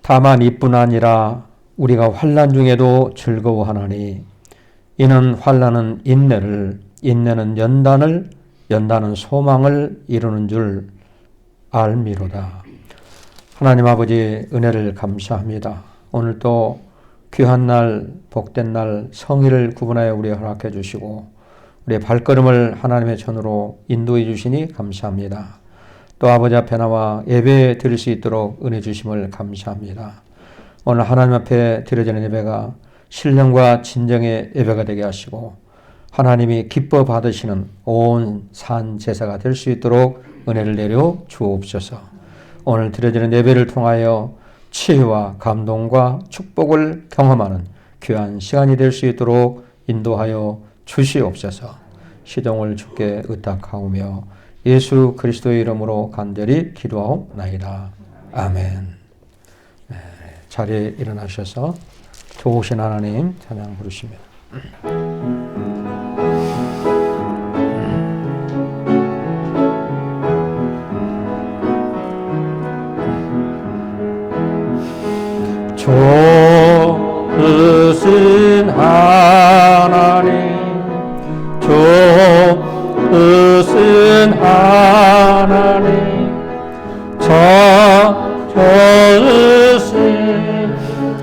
다만 이뿐 아니라 우리가 환난 중에도 즐거워하나니 이는 환난은 인내를, 인내는 연단을, 연단은 소망을 이루는 줄 알미로다. 하나님 아버지 은혜를 감사합니다. 오늘 또 귀한 날, 복된 날, 성일을 구분하여 우리에 허락해 주시고 우리의 발걸음을 하나님의 전으로 인도해 주시니 감사합니다. 또 아버지 앞에 나와 예배 드릴 수 있도록 은혜 주심을 감사합니다. 오늘 하나님 앞에 드려지는 예배가 신령과 진정의 예배가 되게 하시고 하나님이 기뻐 받으시는 온 산 제사가 될 수 있도록 은혜를 내려 주옵소서. 오늘 드려지는 예배를 통하여 치유와 감동과 축복을 경험하는 귀한 시간이 될 수 있도록 인도하여 주시옵소서. 시동을 주께 의탁하오며 예수 그리스도의 이름으로 간절히 기도하옵나이다. 아멘. 네, 자리에 일어나셔서 좋으신 하나님 찬양 부르시며 좋으신 하나님, 좋으신 하나님, 좋으신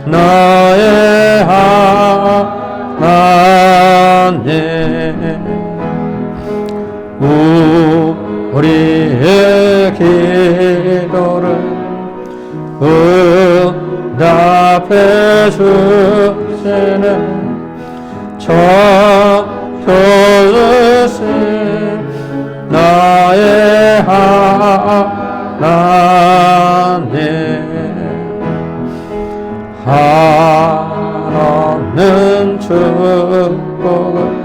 나의 하나님, 우리의 기도를 응답해 주시는 좋으신 나의 하나님, 한없는 축복을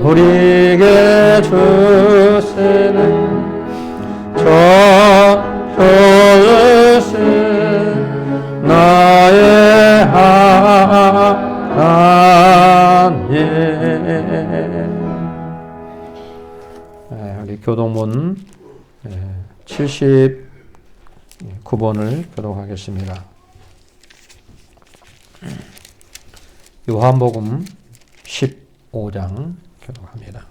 우리에게 주시는 좋으신 나의 하나님. 우리 교동문 79번을 교독하겠습니다. 요한복음 15장 교독합니다.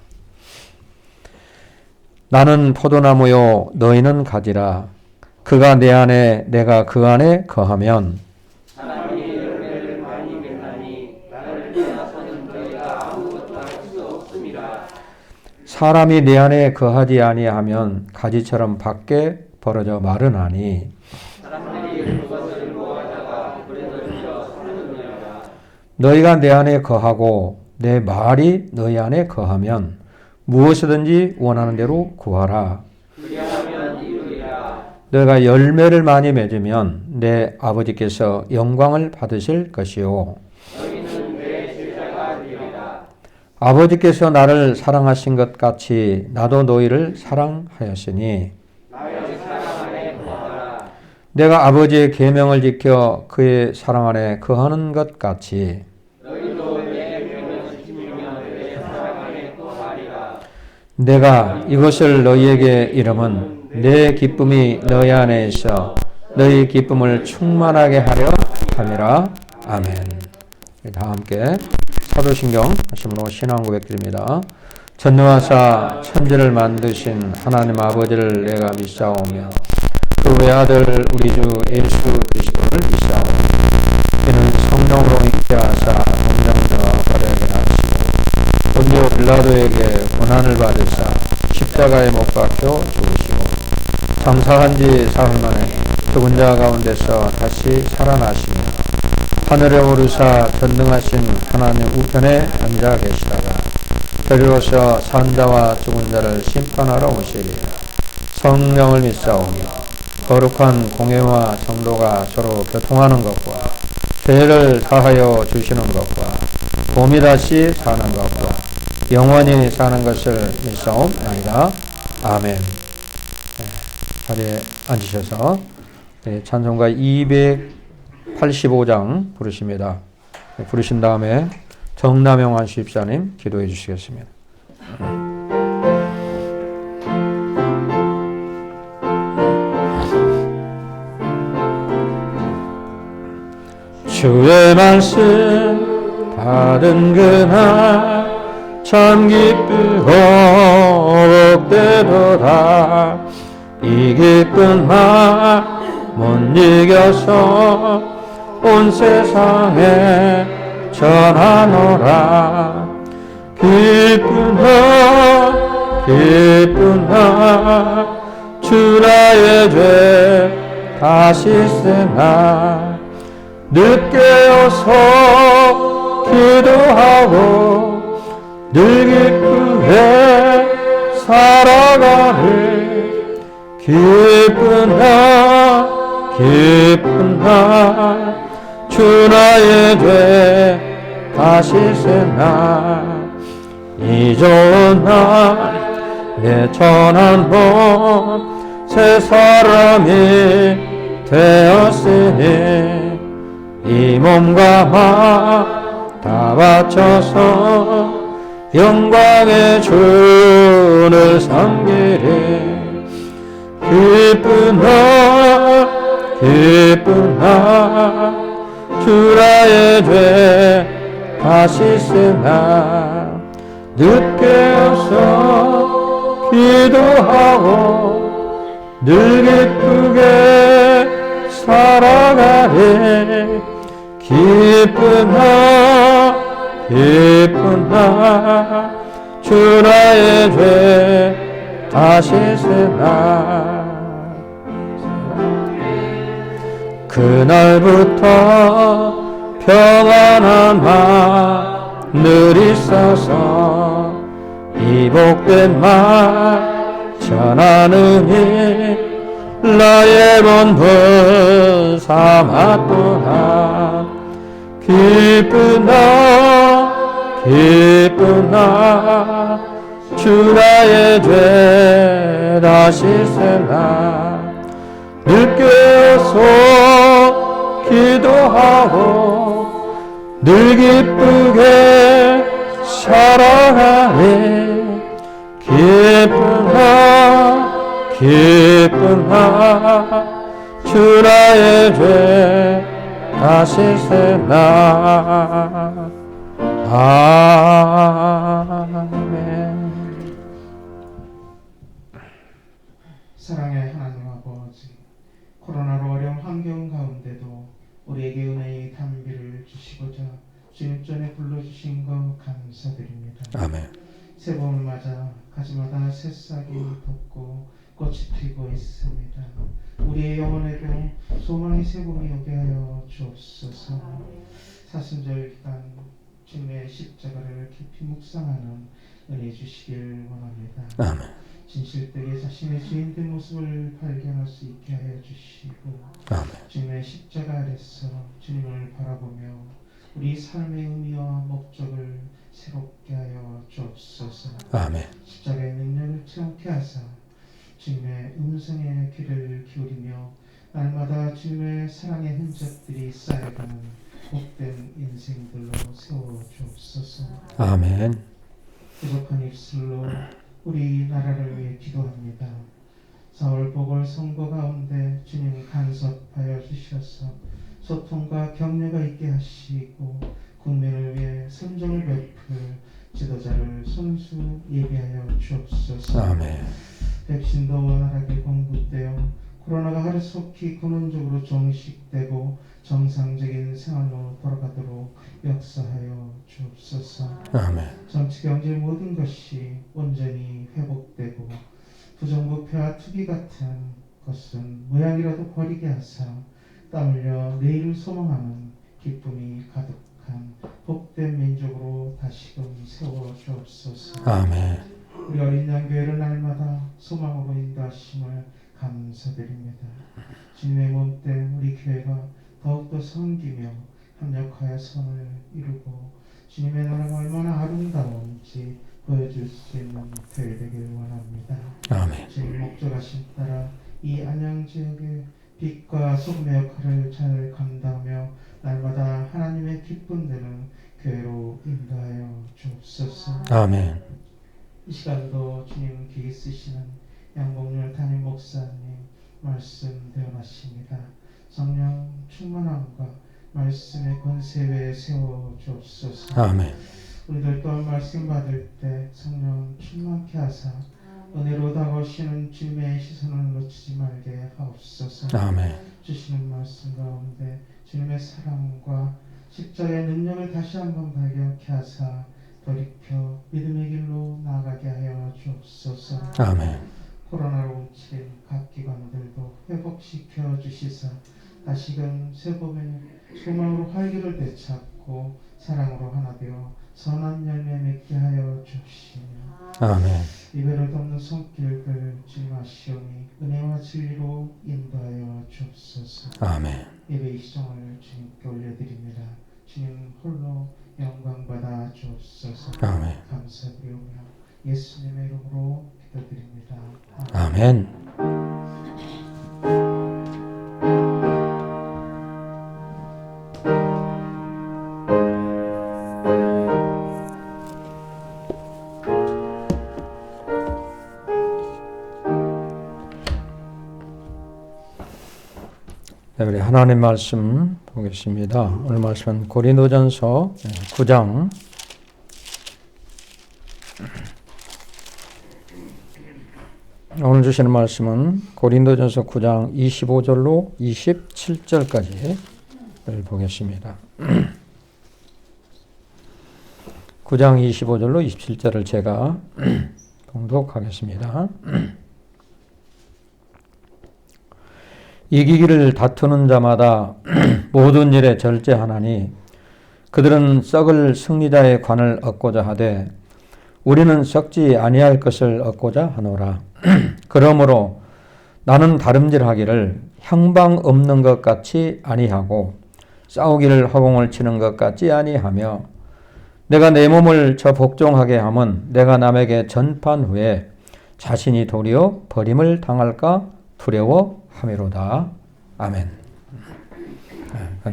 나는 포도나무요 너희는 가지라. 그가 내 안에 내가 그 안에 거하면 하나님의 열매를 많이 맺나니 나를 떠나서는 너희가 아무것도 할 수 없음이라. 사람이 내 안에 거하지 아니하면 가지처럼 밖에 벌어져 마르나니 사람들이 그것을 모아다가 불에 던져 사느니라. 너희가 내 안에 거하고 내 말이 너희 안에 거하면 무엇이든지 원하는 대로 구하라. 그리하면 이루리라. 너희가 열매를 많이 맺으면 내 아버지께서 영광을 받으실 것이요. 너희는 내 제자가 되리라. 아버지께서 나를 사랑하신 것 같이 나도 너희를 사랑하였으니 나의 사랑 안에 거하라. 내가 아버지의 계명을 지켜 그의 사랑 안에 거하는 것 같이 너희도 내 계명을 지키면 내 사랑 안에 거하리라. 내가 이것을 너희에게 이름은 내 기쁨이 너희 안에 있어 너희 기쁨을 충만하게 하려 함이라. 아멘. 다 함께 사도신경 하심으로 신앙 고백드립니다. 전능하사 천지를 만드신 하나님 아버지를 내가 믿사오며 그 외아들 우리 주 예수 그리스도를 믿사오며 이는 성령으로 잉태하사 동정자와 발하게 하시고 본디오 빌라도에게 고난을 받으사 십자가에 못 박혀 죽으시고 장사한 지 사흘 만에 죽은 자 가운데서 다시 살아나시며 하늘에 오르사 전능하신 하나님 우편에 앉아 계시다가 저리로서 산자와 죽은 자를 심판하러 오시리라. 성령을 믿사오며 거룩한 공회와 성도가 서로 교통하는 것과 죄를 사하여 주시는 것과 몸이 다시 사는 것과 영원히 사는 것을 믿사옵나이다. 아멘. 자리에 앉으셔서 찬송가 285장 부르십니다. 부르신 다음에 정남영 안수집사님 기도해 주시겠습니다. 주의 말씀 받은 그날 참 기쁘고 복되도다. 이 기쁜 말 못 이겨서 온 세상에 전하노라. 기쁜 날 주 나의 죄 다시 쓰나 늦게 어서 기도하고 늘 기쁘게 살아가리. 기쁜 날 주 나의 죄 다시 쓰나 이 좋은 날 내 천한 번 새 사람이 되었으니 이 몸과 맘 다 바쳐서 영광의 주를 섬기리. 기쁜 날 주 나의 죄 다시 쓰나 늦게 어서 기도하고 늘 기쁘게 살아가리. 기쁜 날 주 나의 죄 다시 쓰나 그날부터 평안한 하늘 있어서 이 복된 말 전하느니 나의 본분 삼았구나. 기쁜 날 주 나의 죄 다시 쓰나 늦게 어서 기도하고 늘 기쁘게 살아가리. 기쁜 날 주 나의 죄 다시 쓰나. 아멘. 사랑의 하나님 아버지, 코로나로 어려운 환경 가운데도 우리에게 은혜의 단비를 주시고자 주님 전에 불러주신 것 감사드립니다. 아멘. 새봄을 맞아 가지마다 새싹이 돋고 꽃이 피고 있습니다. 우리의 영혼에도 소망의 새봄이 오게 하여 주옵소서. 사순절 기간 주님의 십자가를 깊이 묵상하는 은혜 주시길 원합니다. 아멘. 진실되게 자신의 주인된 모습을 발견할 수 있게 하여 주시고 아멘. 주님의 십자가 아래서 주님을 바라보며 우리 삶의 의미와 목적을 새롭게 하여 주옵소서. 아멘. 십자가의 능력을 체험케 하사 주님의 음성에 귀를 기울이며 날마다 주님의 사랑의 흔적들이 쌓여가는 복된 인생들로 세워 주옵소서. 아멘. 부족한 입술로 우리 나라를 위해 기도합니다. 4월 보궐선거 가운데 주님 간섭하여 주셔서 소통과 격려가 있게 하시고 국민을 위해 선정을 베풀 지도자를 손수 예비하여 주옵소서. 아멘. 백신도 원활하게 공급되어 코로나가 하루속히 근원적으로 종식되고 정상적인 생활로 돌아가도록 역사하여 주옵소서. 아멘. 정치, 경제 모든 것이 온전히 회복되고 부정부패와 투기 같은 것은 모양이라도 버리게 하사 땀 흘려 내일을 소망하는 기쁨이 가득한 복된 민족으로 다시금 세워 주옵소서. 아멘. 우리 어린 양교회를 날마다 소망으로 인도하심을 감사드립니다. 주님의 몸된 우리 교회가 더욱더 섬기며 협력하여 선을 이루고 주님의 나라가 얼마나 아름다운지 보여줄 수 있는 교회 되길 원합니다. 아멘. 주님 목적하신 따라 이 안양 지역의 빛과 소금의 역할을 잘 감당하며 날마다 하나님의 기쁨 되는 교회로 인도하여 주옵소서. 아멘. 이 시간도 주님 귀히 쓰시는 양봉률 담임 목사님 말씀 대언하십니다. 성령 충만함과 말씀의 세워 주옵소서. 아멘. 우리들 또한 말씀 받을 때 성령 충만케 하사 은혜로 다가오시는 주님의 시선을 놓치지 말게 하옵소서. 아멘. 주시는 말씀 가운데 주님의 사랑과 십자가의 능력을 다시 한번 발견케 하사 돌이켜 믿음의 길로 나아가게 하여 주옵소서. 아멘. 코로나로 뭉친 각 기관들도 회복시켜 주시사 다시금 새 봄의 소망으로 활기를 되찾고 사랑으로 하나 되어 선한 열매 맺게 하여 주시며 아멘. 이별을 덮는 손길들 주님 아시오니 은혜와 진리로 인도하여 주옵소서. 아멘. 예배 이 시정을 주님께 올려드립니다. 주님 홀로 영광 받아 주옵소서. 아멘. 감사드리오며 예수님의 이름으로 기도드립니다. 아멘. 네, 우리 하나님 말씀 보겠습니다. 오늘 말씀은 고린도전서 9장 '오늘 주시는 말씀은 고린도전서 9장 25절로 27절까지를 보겠습니다. 9장 25절로 27절을 제가 봉독하겠습니다. 이기기를 다투는 자마다 모든 일에 절제하나니 그들은 썩을 승리자의 관을 얻고자 하되 우리는 썩지 아니할 것을 얻고자 하노라. 그러므로 나는 다름질하기를 향방 없는 것 같이 아니하고 싸우기를 허공을 치는 것 같지 아니하며 내가 내 몸을 저 복종하게 함은 내가 남에게 전판 후에 자신이 도리어 버림을 당할까 두려워함이로다. 아멘.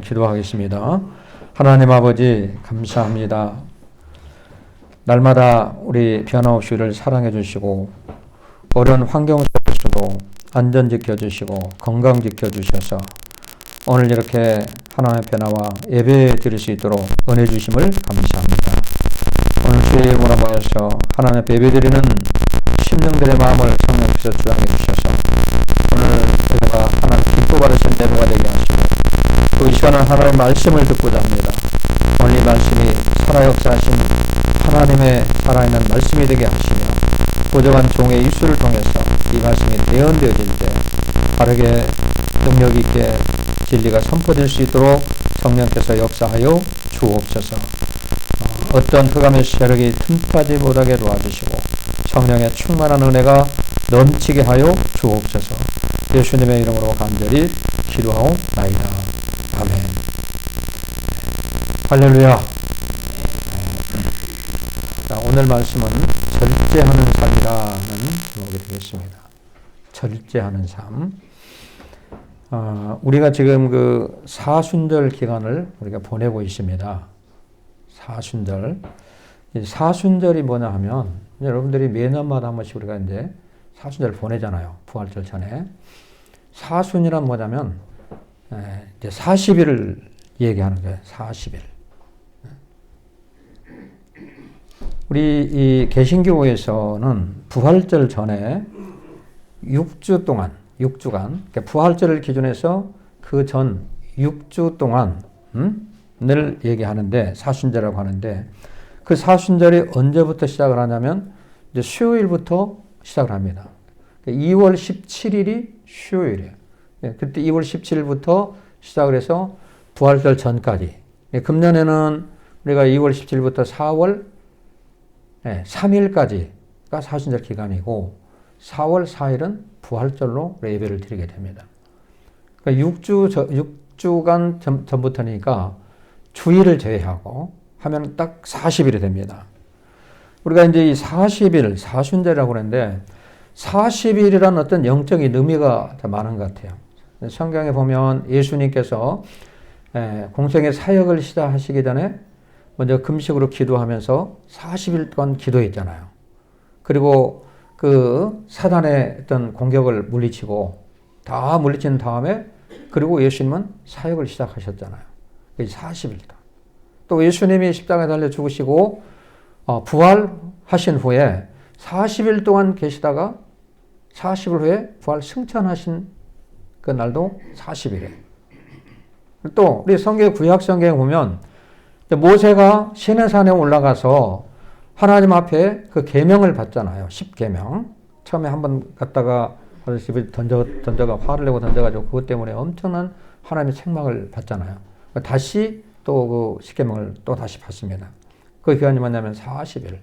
기도하겠습니다. 하나님 아버지 감사합니다. 날마다 우리 변함없이 우리를 사랑해 주시고 어려운 환경 속에서도 안전 지켜주시고 건강 지켜주셔서 오늘 이렇게 하나님의 변화와 예배 드릴 수 있도록 은혜 주심을 감사합니다. 오늘 주의 이름으로 모여서 하나님의 예배 드리는 심령들의 마음을 성령께서 주장해 주셔서 오늘 우리가 하나님 기뻐 받으신 예배가 되게 하시고 또 이 시간은 하나님의 말씀을 듣고자 합니다. 오늘 이 말씀이 살아 역사하신 하나님의 살아있는 말씀이 되게 하시며 고정한 종의 입술을 통해서 이 말씀이 대언되어질 때 바르게 능력 있게 진리가 선포될 수 있도록 성령께서 역사하여 주옵소서. 어떤 흑암의 세력이 틈타지 못하게 도와주시고 성령의 충만한 은혜가 넘치게 하여 주옵소서. 예수님의 이름으로 간절히 기도하옵나이다. 아멘. 할렐루야. 자, 오늘 말씀은 절제하는 삶이라는 제목이 되겠습니다. 절제하는 삶. 우리가 지금 그 사순절 기간을 우리가 보내고 있습니다. 사순절. 이 사순절이 뭐냐 하면 여러분들이 매년마다 한 번씩 우리가 이제 사순절 보내잖아요. 부활절 전에. 사순이란 뭐냐면 이제 40일을 얘기하는 거예요. 40일. 우리 이 개신교에서는 부활절 전에 6주 동안, 6주간, 그러니까 부활절을 기준해서 그 전 6주 동안을 얘기하는데, 사순절이라고 하는데, 그 사순절이 언제부터 시작을 하냐면, 이제 수요일부터 시작을 합니다. 2월 17일이 수요일이에요. 그때 2월 17일부터 시작을 해서 부활절 전까지. 금년에는 우리가 2월 17일부터 4월 3일까지가 사순절 기간이고 4월 4일은 부활절로 예배를 드리게 됩니다. 그러니까 6주간 전부터니까 주일을 제외하고 하면 딱 40일이 됩니다. 우리가 이제 이 40일, 사순절이라고 그러는데 40일이라는 어떤 영적인 의미가 많은 것 같아요. 성경에 보면 예수님께서 공생의 사역을 시작하시기 전에 먼저 금식으로 기도하면서 40일 동안 기도했잖아요. 그리고 그 사단의 어떤 공격을 물리치고 다 물리친 다음에 그리고 예수님은 사역을 시작하셨잖아요. 40일 동안. 또 예수님이 십자가에 달려 죽으시고 부활하신 후에 40일 동안 계시다가 40일 후에 부활 승천하신 그 날도 40일에. 또 우리 성경 구약 성경에 보면 모세가 시내산에 올라가서 하나님 앞에 그 계명을 받잖아요. 10계명. 처음에 한번 갔다가 집에 던져가 화를 내고 던져가지고 그것 때문에 엄청난 하나님의 책망을 받잖아요. 다시 또 그 10계명을 또 다시 받습니다. 그 기간이 뭐냐면 40일.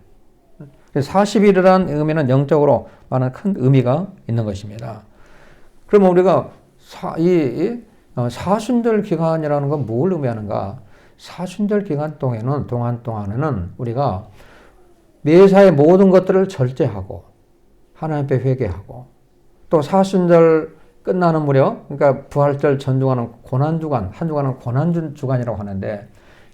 40일이라는 의미는 영적으로 많은 큰 의미가 있는 것입니다. 그러면 우리가 사순절 기간이라는 건 뭘 의미하는가? 사순절 기간 동안에는 우리가 매사의 모든 것들을 절제하고 하나님 앞에 회개하고 또 사순절 끝나는 무렵, 그러니까 부활절 전주간은 고난주간, 한 주간은 고난주간이라고 하는데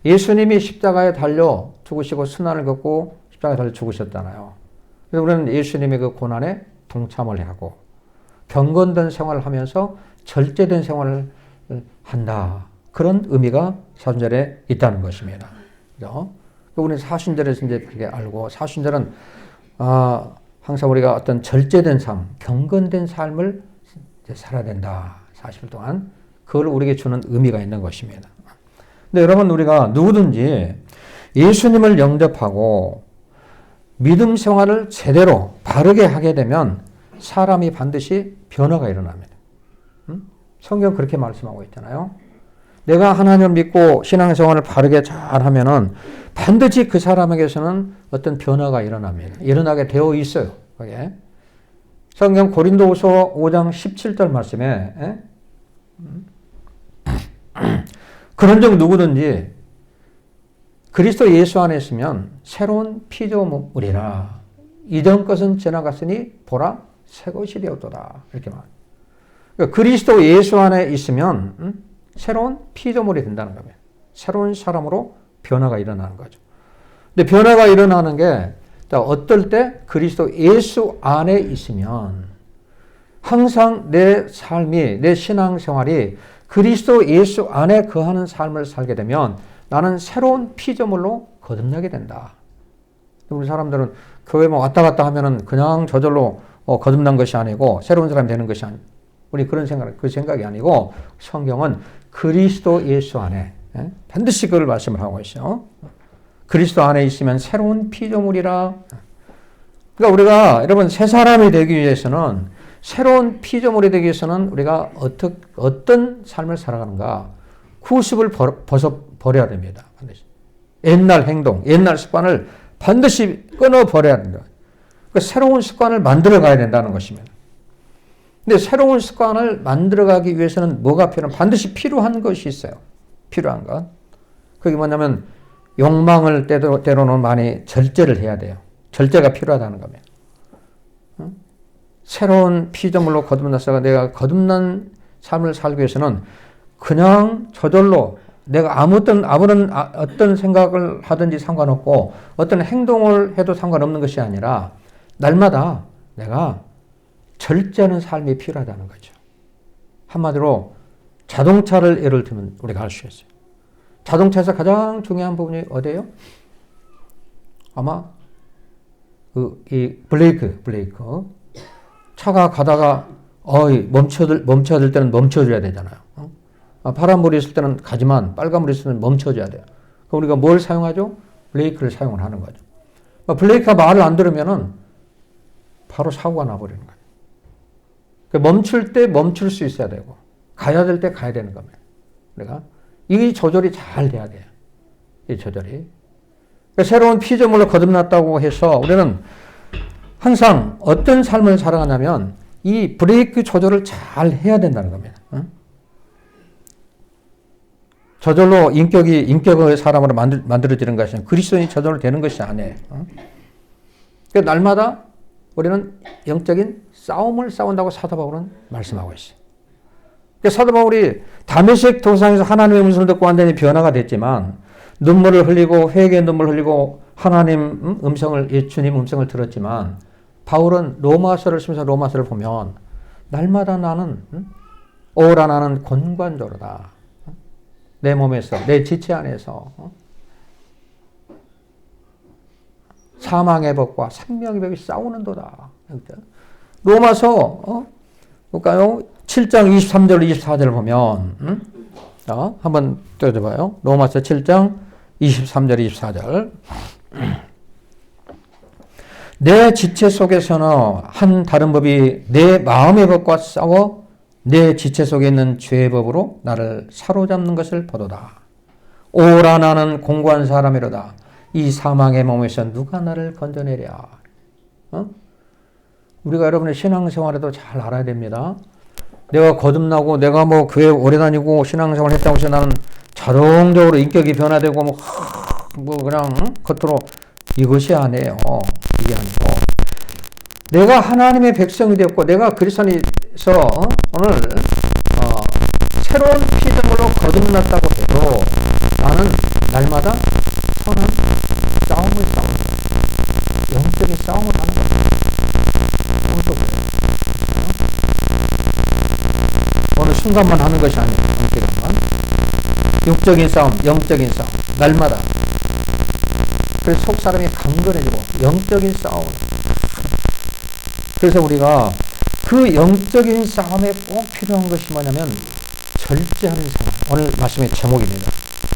예수님이 십자가에 달려 죽으시고 순환을 겪고 십자가에 달려 죽으셨잖아요. 그래서 우리는 예수님의 그 고난에 동참을 하고 경건된 생활을 하면서 절제된 생활을 한다. 그런 의미가 사순절에 있다는 것입니다. 그죠? 우리는 사순절에서 이제 그렇게 알고 사순절은 항상 우리가 어떤 절제된 삶, 경건된 삶을 살아야 된다. 40일 동안. 그걸 우리에게 주는 의미가 있는 것입니다. 근데 여러분 우리가 누구든지 예수님을 영접하고 믿음 생활을 제대로 바르게 하게 되면 사람이 반드시 변화가 일어납니다. 성경 그렇게 말씀하고 있잖아요. 내가 하나님을 믿고 신앙생활을 바르게 잘 하면은 반드시 그 사람에게서는 어떤 변화가 일어납니다. 일어나게 되어 있어요. 그게. 성경 고린도후서 5장 17절 말씀에 그런즉 누구든지 그리스도 예수 안에 있으면 새로운 피조물이라 이전 것은 지나갔으니 보라 새 것이 되었도다. 이렇게 말합니다. 그러니까 그리스도 예수 안에 있으면 새로운 피조물이 된다는 겁니다. 새로운 사람으로 변화가 일어나는 거죠. 근데 변화가 일어나는 게 어떨 때 그리스도 예수 안에 있으면 항상 내 삶이, 내 신앙생활이 그리스도 예수 안에 거하는 삶을 살게 되면 나는 새로운 피조물로 거듭나게 된다. 우리 사람들은 교회만 왔다 갔다 하면은 그냥 저절로 거듭난 것이 아니고 새로운 사람이 되는 것이 아니고 우리 그 생각이 아니고 성경은 그리스도 예수 안에 반드시 그걸 말씀을 하고 있어요. 그리스도 안에 있으면 새로운 피조물이라. 그러니까 우리가 여러분 새 사람이 되기 위해서는 새로운 피조물이 되기 위해서는 우리가 어떤 삶을 살아가는가? 구습을 버려야 됩니다. 반드시. 옛날 행동, 옛날 습관을 반드시 끊어버려야 된다. 그러니까 새로운 습관을 만들어 가야 된다는 것입니다. 근데 새로운 습관을 만들어 가기 위해서는 뭐가 반드시 필요한 것이 있어요. 필요한 것. 그게 뭐냐면 욕망을 때로는 많이 절제를 해야 돼요. 절제가 필요하다는 겁니다. 새로운 피조물로 거듭나서 내가 거듭난 삶을 살기 위해서는 그냥 저절로 내가 어떤 생각을 하든지 상관없고 어떤 행동을 해도 상관없는 것이 아니라 날마다 내가 절제하는 삶이 필요하다는 거죠. 한마디로 자동차를 예를 들면 우리가 알 수 있어요. 자동차에서 가장 중요한 부분이 어디예요? 아마 이 브레이크. 차가 가다가 멈춰야 될 때는 멈춰줘야 되잖아요. 파란불이 있을 때는 가지만 빨간불이 있을 때는 멈춰줘야 돼요. 그럼 우리가 뭘 사용하죠? 브레이크를 사용을 하는 거죠. 브레이크가 말을 안 들으면은 바로 사고가 나버리는 거예요. 멈출 때 멈출 수 있어야 되고 가야 될 때 가야 되는 겁니다. 그러니까 이 조절이 잘 돼야 돼요. 이 조절이. 새로운 피조물로 거듭났다고 해서 우리는 항상 어떤 삶을 살아가냐면 이 브레이크 조절을 잘 해야 된다는 겁니다. 저절로 인격의 사람으로 만들어지는 것이 아니라 그리스도인이 저절로 되는 것이 아니에요. 그러니까 날마다 우리는 영적인 싸움을 싸운다고 사도 바울은 말씀하고 있어요. 그러니까 사도 바울이 다메섹 도상에서 하나님의 음성을 듣고 완전히 변화가 됐지만 눈물을 흘리고 회개의 눈물을 흘리고 하나님 주님 음성을 들었지만 바울은 로마서를 쓰면서 로마서를 보면 날마다 나는 오라 나는 곤관조로다. 내 몸에서 내 지체 안에서 사망의 법과 생명의 법이 싸우는도다. 로마서 볼까요? 7장 23절 24절 보면 자, 한번 뜯어봐요. 로마서 7장 23절 24절 내 지체 속에서는 한 다른 법이 내 마음의 법과 싸워 내 지체 속에 있는 죄의 법으로 나를 사로잡는 것을 보도다. 오라 나는 공고한 사람이로다. 이 사망의 몸에서 누가 나를 건져내랴. 우리가 여러분의 신앙생활에도 잘 알아야 됩니다. 내가 거듭나고 내가 뭐 교회 오래 다니고 신앙생활 했다고 해서 나는 자동적으로 인격이 변화되고 뭐 그냥 겉으로 이것이 아니에요. 이게 아니고 내가 하나님의 백성이 되었고 내가 그리스도 안에서 오늘 새로운 피조물로 거듭났다고 해도 나는 날마다 선한 싸움을 싸우는 거예요. 영적인 싸움을 하는 거예요. 오늘도 그래요. 어느 순간만 하는 것이 아니에요. 육적인 싸움, 영적인 싸움, 날마다. 그래서 속 사람이 강건해지고 영적인 싸움. 그래서 우리가 그 영적인 싸움에 꼭 필요한 것이 뭐냐면 절제하는 생활. 오늘 말씀의 제목입니다.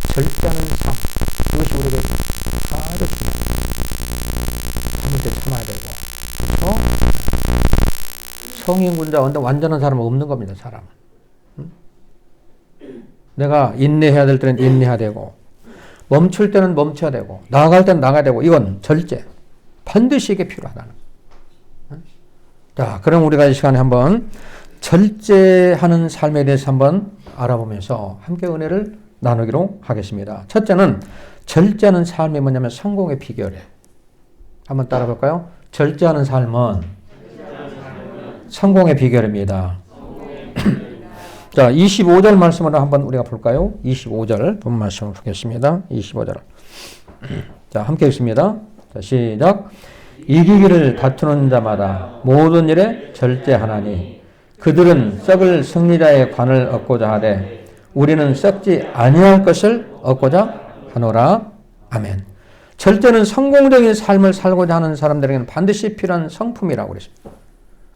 절제하는 삶. 그것이 우리에게 아주 중요해요. 참을 때 참아야 되고. 그렇죠? 성인군자 완전한 사람은 없는 겁니다. 사람은. 내가 인내해야 될 때는 인내해야 되고 멈출 때는 멈춰야 되고 나아갈 때는 나가야 되고 이건 절제. 반드시 이게 필요하다는 거예요. 자, 그럼 우리가 이 시간에 한번 절제하는 삶에 대해서 한번 알아보면서 함께 은혜를 나누기로 하겠습니다. 첫째는 절제하는 삶이 뭐냐면 성공의 비결이에요. 한번 따라 볼까요? 절제하는 삶은 성공의 비결입니다. 자, 25절 말씀을 한번 우리가 볼까요? 25절 본 말씀을 보겠습니다. 25절. 자, 함께 읽습니다. 자, 시작. 이기기를 다투는 자마다 모든 일에 절제하나니 그들은 썩을 승리자의 관을 얻고자 하되 우리는 썩지 아니할 것을 얻고자 하노라. 아멘. 절제는 성공적인 삶을 살고자 하는 사람들에게는 반드시 필요한 성품이라고 그랬습니다.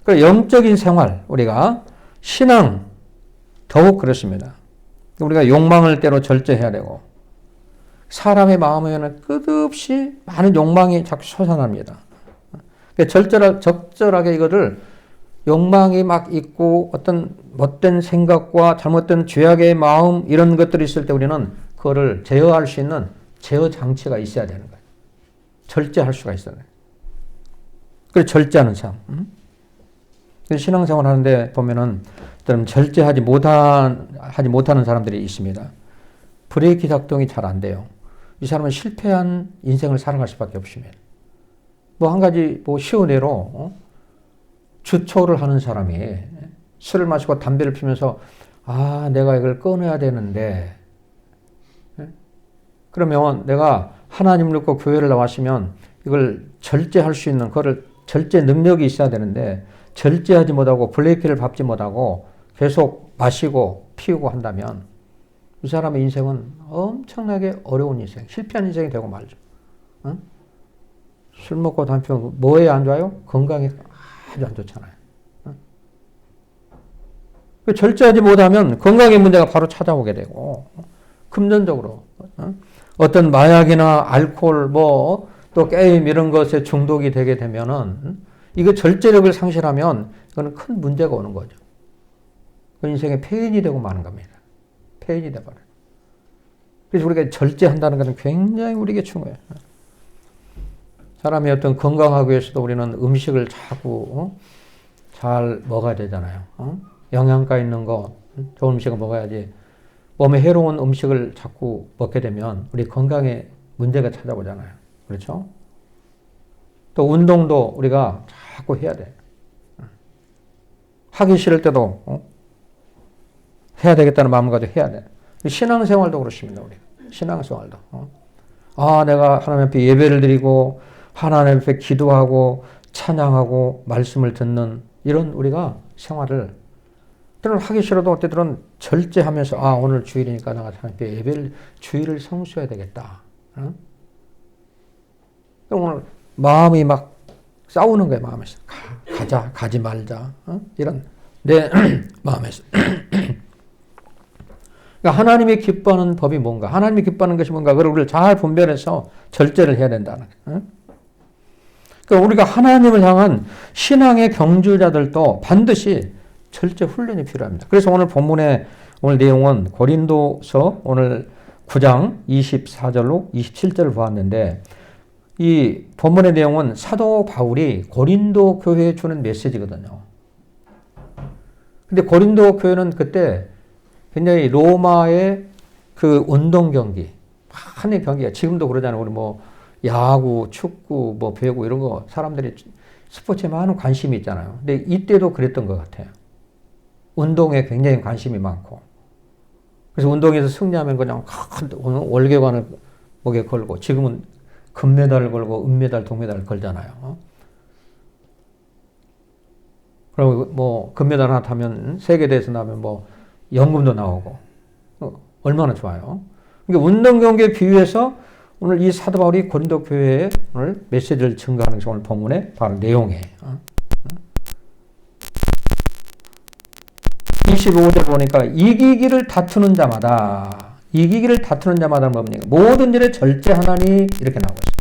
그 영적인 생활, 우리가 신앙 더욱 그렇습니다. 우리가 욕망을 때로 절제해야 되고 사람의 마음에는 끝없이 많은 욕망이 자꾸 솟아납니다. 적절하게 이거를 욕망이 막 있고 어떤 못된 생각과 잘못된 죄악의 마음 이런 것들이 있을 때 우리는 그거를 제어할 수 있는 제어 장치가 있어야 되는 거예요. 절제할 수가 있어야 돼요. 그래서 절제하는 삶. 신앙생활 하는데 보면은 절제하지 못하는 사람들이 있습니다. 브레이크 작동이 잘 안 돼요. 이 사람은 실패한 인생을 살아갈 수밖에 없습니다. 뭐 한 가지 쉬운 예로 주초를 하는 사람이 술을 마시고 담배를 피면서 내가 이걸 끊어야 되는데 그러면 내가 하나님 믿고 교회를 나왔으면 이걸 절제할 수 있는 그거를 절제 능력이 있어야 되는데 절제하지 못하고 브레이크를 밟지 못하고 계속 마시고 피우고 한다면 이 사람의 인생은 엄청나게 어려운 인생, 실패한 인생이 되고 말죠. 술 먹고 담배 피우면 뭐에 안 좋아요? 건강에 아주 안 좋잖아요. 절제하지 못하면 건강의 문제가 바로 찾아오게 되고 금전적으로 어떤 마약이나 알코올 또 게임 이런 것에 중독이 되게 되면은 이거 절제력을 상실하면 이거는 큰 문제가 오는 거죠. 그 인생의 폐인이 되고 마는 겁니다. 폐인이 되버려요. 그래서 우리가 절제한다는 것은 굉장히 우리에게 중요해요. 사람이 어떤 건강하기 위해서도 우리는 음식을 자꾸 잘 먹어야 되잖아요. 영양가 있는 거, 좋은 음식을 먹어야지. 몸에 해로운 음식을 자꾸 먹게 되면 우리 건강에 문제가 찾아오잖아요. 그렇죠? 또 운동도 우리가 자꾸 해야 돼. 하기 싫을 때도 해야 되겠다는 마음을 가지고 해야 돼. 신앙생활도 그렇습니다. 우리가. 신앙생활도. 내가 하나님 앞에 예배를 드리고 하나님 앞에 기도하고 찬양하고 말씀을 듣는 이런 우리가 생활을 때로는 하기 싫어도 때로는 절제하면서 오늘 주일이니까 내가 하나님 앞에 주일을 성수해야 되겠다. 오늘 마음이 막 싸우는 거예요. 마음에서 가자, 가지 말자, 이런 내 마음에서. 그러니까 하나님이 기뻐하는 법이 뭔가, 하나님이 기뻐하는 것이 뭔가, 그걸 잘 분별해서 절제를 해야 된다는 거예요. 그러니까 우리가 하나님을 향한 신앙의 경주자들도 반드시 절제 훈련이 필요합니다. 그래서 오늘 본문의 오늘 내용은 고린도서 오늘 9장 24절로 27절을 보았는데, 이 본문의 내용은 사도 바울이 고린도 교회에 주는 메시지거든요. 근데 고린도 교회는 그때 굉장히 로마의 그 운동 경기, 많은 경기가, 지금도 그러잖아요. 우리 뭐 야구, 축구, 뭐 배구 이런 거 사람들이 스포츠에 많은 관심이 있잖아요. 근데 이때도 그랬던 것 같아요. 운동에 굉장히 관심이 많고. 그래서 운동에서 승리하면 그냥 큰 월계관을 목에 걸고, 지금은 금메달을 걸고 은메달, 동메달을 걸잖아요. 그리고 뭐 금메달 하나 타면 세계대회에서 나면 뭐 연금도 나오고 얼마나 좋아요. 그러니까 운동 경기에 비유해서 오늘 이 사도 바울이 고린도 교회에 오늘 메시지를 증거하는 것이 오늘 본문의 바로 내용이에요. 25절 보니까 이기기를 다투는 자마다 뭡니까? 모든 일에 절제하나니 이렇게 나오고 있어요.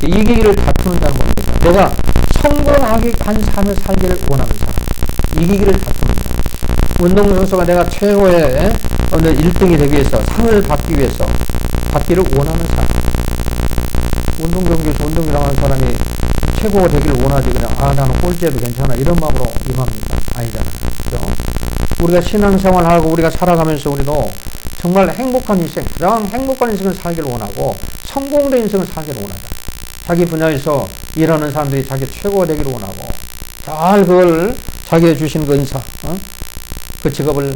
이기기를 다투는 자는 뭡니까? 내가 성공하기 한 삶을 살기를 원하는 사람. 이기기를 다투는 자. 운동선수가 내가 최고의 오늘 1등이 되기 위해서, 상을 받기 위해서 받기를 원하는 사람. 운동 경기에서 운동이라고 하는 사람이 최고가 되기를 원하지, 그냥 나는 꼴찌해도 괜찮아 이런 마음으로 임합니까? 아니잖아요. 그렇죠? 우리가 신앙생활하고 우리가 살아가면서 우리도 정말 행복한 인생, 가장 행복한 인생을 살기를 원하고 성공된 인생을 살기를 원하자. 자기 분야에서 일하는 사람들이 자기 최고가 되기를 원하고, 잘 그걸 자기가 주신 그 인사, 그 직업을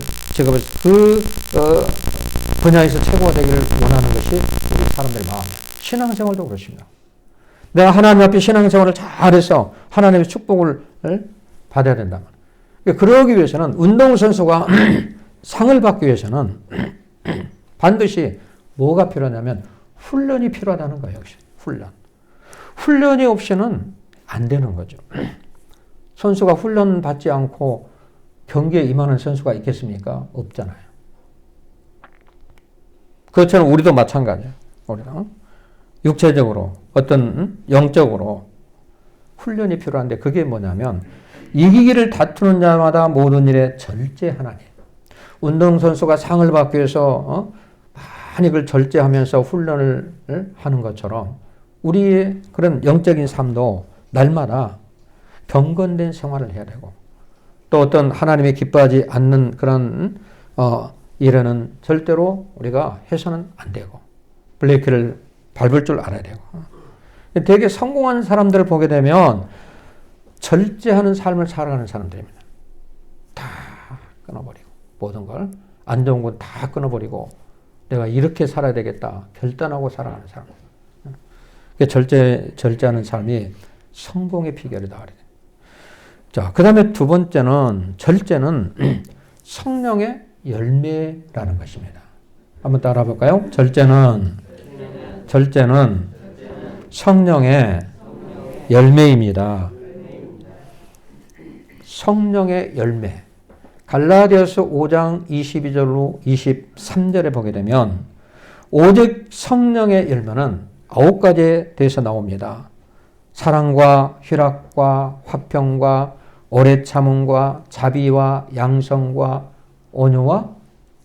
분야에서 최고가 되기를 원하는 것이 우리 사람들의 마음이에요. 신앙생활도 그렇습니다. 내가 하나님 앞에 신앙생활을 잘해서 하나님의 축복을 받아야 된다. 그러기 위해서는, 운동선수가 상을 받기 위해서는 반드시 뭐가 필요하냐면 훈련이 필요하다는 거예요. 역시 훈련이 없이는 안 되는 거죠. 선수가 훈련 받지 않고 경기에 임하는 선수가 있겠습니까? 없잖아요. 그것처럼 우리도 마찬가지예요. 우리는 육체적으로, 어떤 영적으로 훈련이 필요한데, 그게 뭐냐면 이기기를 다투는 자마다 모든 일에 절제하나니. 운동선수가 상을 받기 위해서 많이 그걸 절제하면서 훈련을 하는 것처럼 우리의 그런 영적인 삶도 날마다 경건된 생활을 해야 되고, 또 어떤 하나님이 기뻐하지 않는 그런 일에는 절대로 우리가 해서는 안 되고, 브레이크를 밟을 줄 알아야 되고. 되게 성공한 사람들을 보게 되면 절제하는 삶을 살아가는 사람들입니다. 다 끊어버리고, 모든 걸 안 좋은 건 다 끊어버리고 내가 이렇게 살아야 되겠다 결단하고 살아가는 사람. 절제하는 삶이 성공의 비결이다. 자, 그 다음에 두 번째는, 절제는 성령의 열매라는 것입니다. 한번 따라 볼까요? 절제는 성령의 열매입니다. 성령의 열매. 갈라디아서 5장 22절로 23절에 보게 되면 오직 성령의 열매는 9가지에 대해서 나옵니다. 사랑과 희락과 화평과 오래 참음과 자비와 양성과 온유와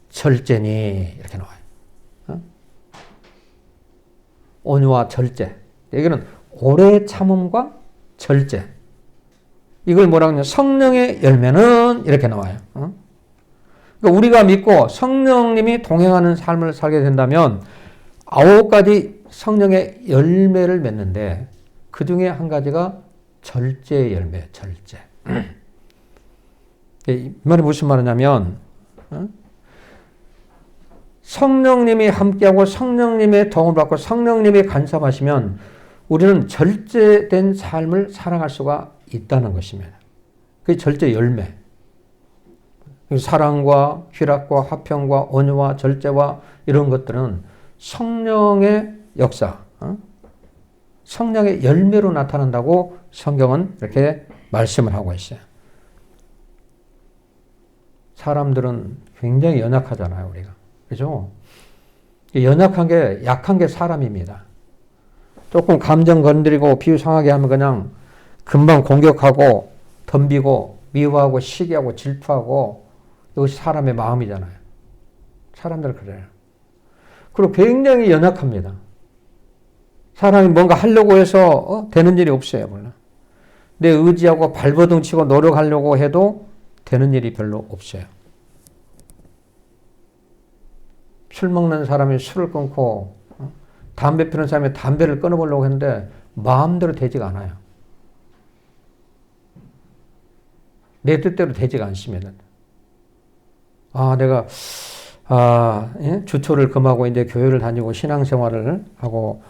절제니, 이렇게 나와요. 온유와 절제. 여기는 오래 참음과 절제. 이걸 뭐라고 하냐? 성령의 열매는 이렇게 나와요. 그러니까 우리가 믿고 성령님이 동행하는 삶을 살게 된다면 9가지 성령의 열매를 맺는데, 그 중에 한 가지가 절제의 열매, 절제. 이 말이 무슨 말이냐면, 성령님이 함께하고 성령님의 도움을 받고 성령님이 간섭하시면 우리는 절제된 삶을 살아갈 수가 있다는 것입니다. 그게 절제 열매. 사랑과 희락과 화평과 온유와 절제와 이런 것들은 성령의 역사, 성령의 열매로 나타난다고 성경은 이렇게 말씀을 하고 있어요. 사람들은 굉장히 연약하잖아요, 우리가. 그죠? 약한 게 사람입니다. 조금 감정 건드리고 비유상하게 하면 그냥 금방 공격하고 덤비고 미워하고 시기하고 질투하고 이것이 사람의 마음이잖아요. 사람들 그래요. 그리고 굉장히 연약합니다. 사람이 뭔가 하려고 해서 되는 일이 없어요. 몰라. 내 의지하고 발버둥 치고 노력하려고 해도 되는 일이 별로 없어요. 술 먹는 사람이 술을 끊고 담배 피우는 사람이 담배를 끊어보려고 했는데 마음대로 되지가 않아요. 내 뜻대로 되지가 않습니다. 내가 주초를 금하고 이제 교회를 다니고 신앙생활을 하고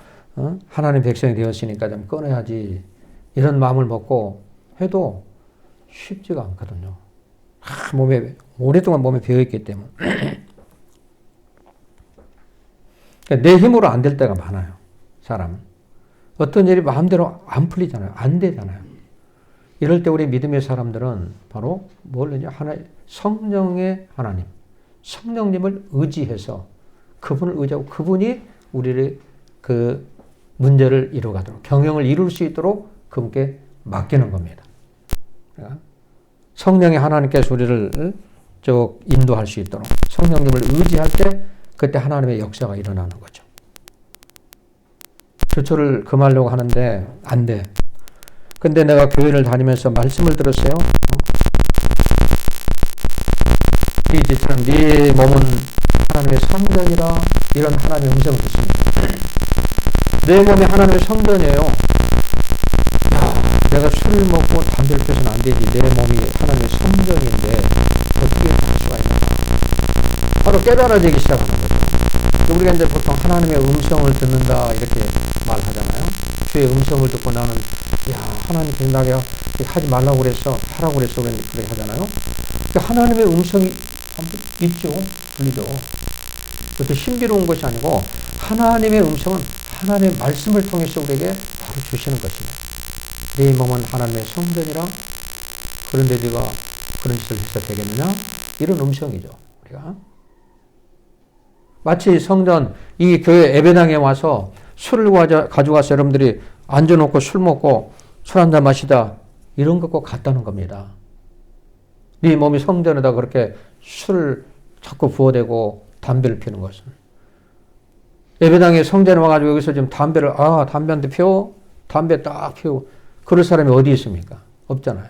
하나님 백성이 되었으니까 좀 끊어야지 이런 마음을 먹고 해도 쉽지가 않거든요. 오랫동안 몸에 배어있기 때문에 내 힘으로 안 될 때가 많아요. 사람은 어떤 일이 마음대로 안 풀리잖아요. 안 되잖아요. 이럴 때 우리 믿음의 사람들은 바로 성령의 하나님, 성령님을 의지해서 그분을 의지하고 그분이 우리를 그 문제를 이루가도록 경영을 이룰 수 있도록 그분께 맡기는 겁니다. 성령의 하나님께서 우리를 쭉 인도할 수 있도록 성령님을 의지할 때 그때 하나님의 역사가 일어나는 거죠. 주초를 금하려고 하는데 안 돼. 근데 내가 교회를 다니면서 말씀을 들었어요. 이제처럼 네 몸은 하나님의 성전이라 이런 하나님의 음성을 듣습니다. 내 몸이 하나님의 성전이에요. 내가 술을 먹고 담배를 피워서는 안 되지. 내 몸이 하나님의 성전인데 어떻게 할 수가 있는가. 바로 깨달아지기 시작하는 거죠. 우리가 이제 보통 하나님의 음성을 듣는다 이렇게 말하잖아요. 주의 음성을 듣고 나는 하나님께서 나에게 하지 말라고 그랬어. 하라고 그랬어. 그렇게 하잖아요. 하나님의 음성이 있죠. 들리죠. 그것도 신비로운 것이 아니고 하나님의 음성은 하나님의 말씀을 통해서 우리에게 바로 주시는 것입니다. 네 몸은 하나님의 성전이라 그런데 네가 그런 짓을 해서 되겠느냐? 이런 음성이죠. 우리가 마치 성전 이 교회 예배당에 와서 술을 가져가서 여러분들이 앉아놓고 술 먹고 술 한잔 마시다 이런 것과 같다는 겁니다. 네 몸이 성전에다 그렇게 술을 자꾸 부어대고 담배를 피우는 것은 예배당에 성전에 와가지고 여기서 지금 담배 한 대 피워 담배 딱 피우고 그럴 사람이 어디 있습니까? 없잖아요.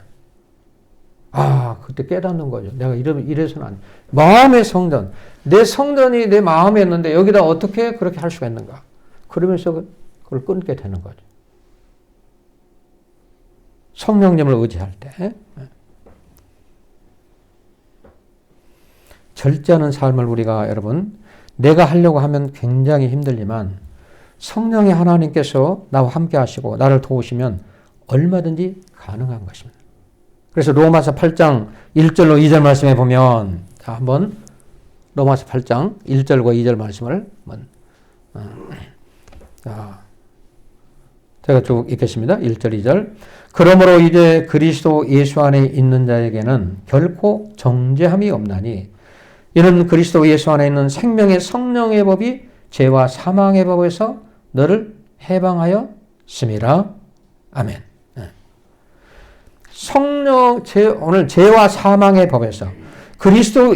그때 깨닫는 거죠. 내가 이래서는 안 돼. 마음의 성전. 내 성전이 내 마음에 있는데 여기다 어떻게 그렇게 할 수가 있는가. 그러면서 그걸 끊게 되는 거죠. 성령님을 의지할 때. 절제하는 삶을 우리가 여러분, 내가 하려고 하면 굉장히 힘들지만 성령의 하나님께서 나와 함께 하시고 나를 도우시면 얼마든지 가능한 것입니다. 그래서 로마서 8장 1절로 2절 말씀에 보면 한번 로마서 8장 1절과 2절 말씀을 제가 쭉 읽겠습니다. 1절 2절 그러므로 이제 그리스도 예수 안에 있는 자에게는 결코 정죄함이 없나니 이는 그리스도 예수 안에 있는 생명의 성령의 법이 죄와 사망의 법에서 너를 해방하였음이라. 아멘. 오늘 죄와 사망의 법에서 그리스도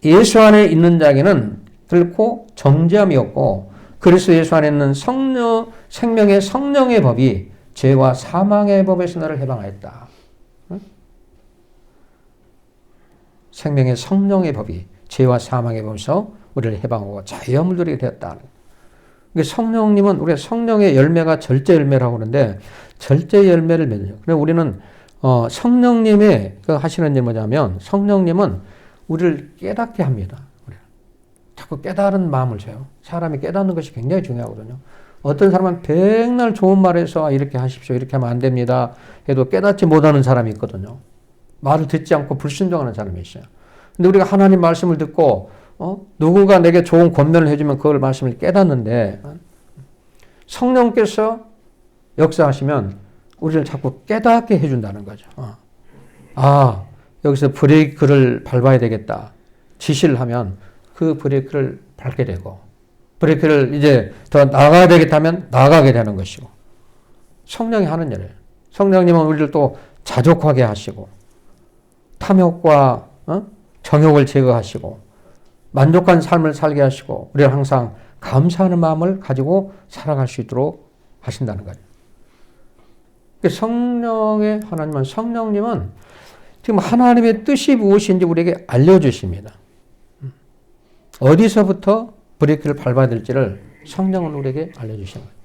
예수 안에 있는 자에게는 결코 정죄함이 없고 그리스도 예수 안에 있는 생명의 성령의 법이 죄와 사망의 법에서 너를 해방하였다. 생명의 성령의 법이 죄와 사망의 법에서 우리를 해방하고 자유함을 누리게 되었다. 성령님은 우리가 성령의 열매가 절제 열매라고 하는데 절제 열매를 맺죠. 그래서 우리는 성령님의 하시는 일 뭐냐면 성령님은 우리를 깨닫게 합니다. 자꾸 깨달은 마음을 줘요. 사람이 깨닫는 것이 굉장히 중요하거든요. 어떤 사람은 백날 좋은 말해서 이렇게 하십시오. 이렇게 하면 안 됩니다. 해도 깨닫지 못하는 사람이 있거든요. 말을 듣지 않고 불순종하는 사람이 있어요. 근데 우리가 하나님 말씀을 듣고 누군가 내게 좋은 권면을 해주면 그걸 말씀을 깨닫는데 성령께서 역사하시면 우리를 자꾸 깨닫게 해준다는 거죠. 아, 여기서 브레이크를 밟아야 되겠다. 지시를 하면 그 브레이크를 밟게 되고, 브레이크를 이제 더 나가야 되겠다면 나가게 되는 것이고, 성령이 하는 일이에요. 성령님은 우리를 또 자족하게 하시고, 탐욕과 정욕을 제거하시고, 만족한 삶을 살게 하시고, 우리를 항상 감사하는 마음을 가지고 살아갈 수 있도록 하신다는 거예요. 성령의 하나님은, 성령님은 지금 하나님의 뜻이 무엇인지 우리에게 알려주십니다. 어디서부터 브레이크를 밟아야 될지를 성령은 우리에게 알려주시는 거예요.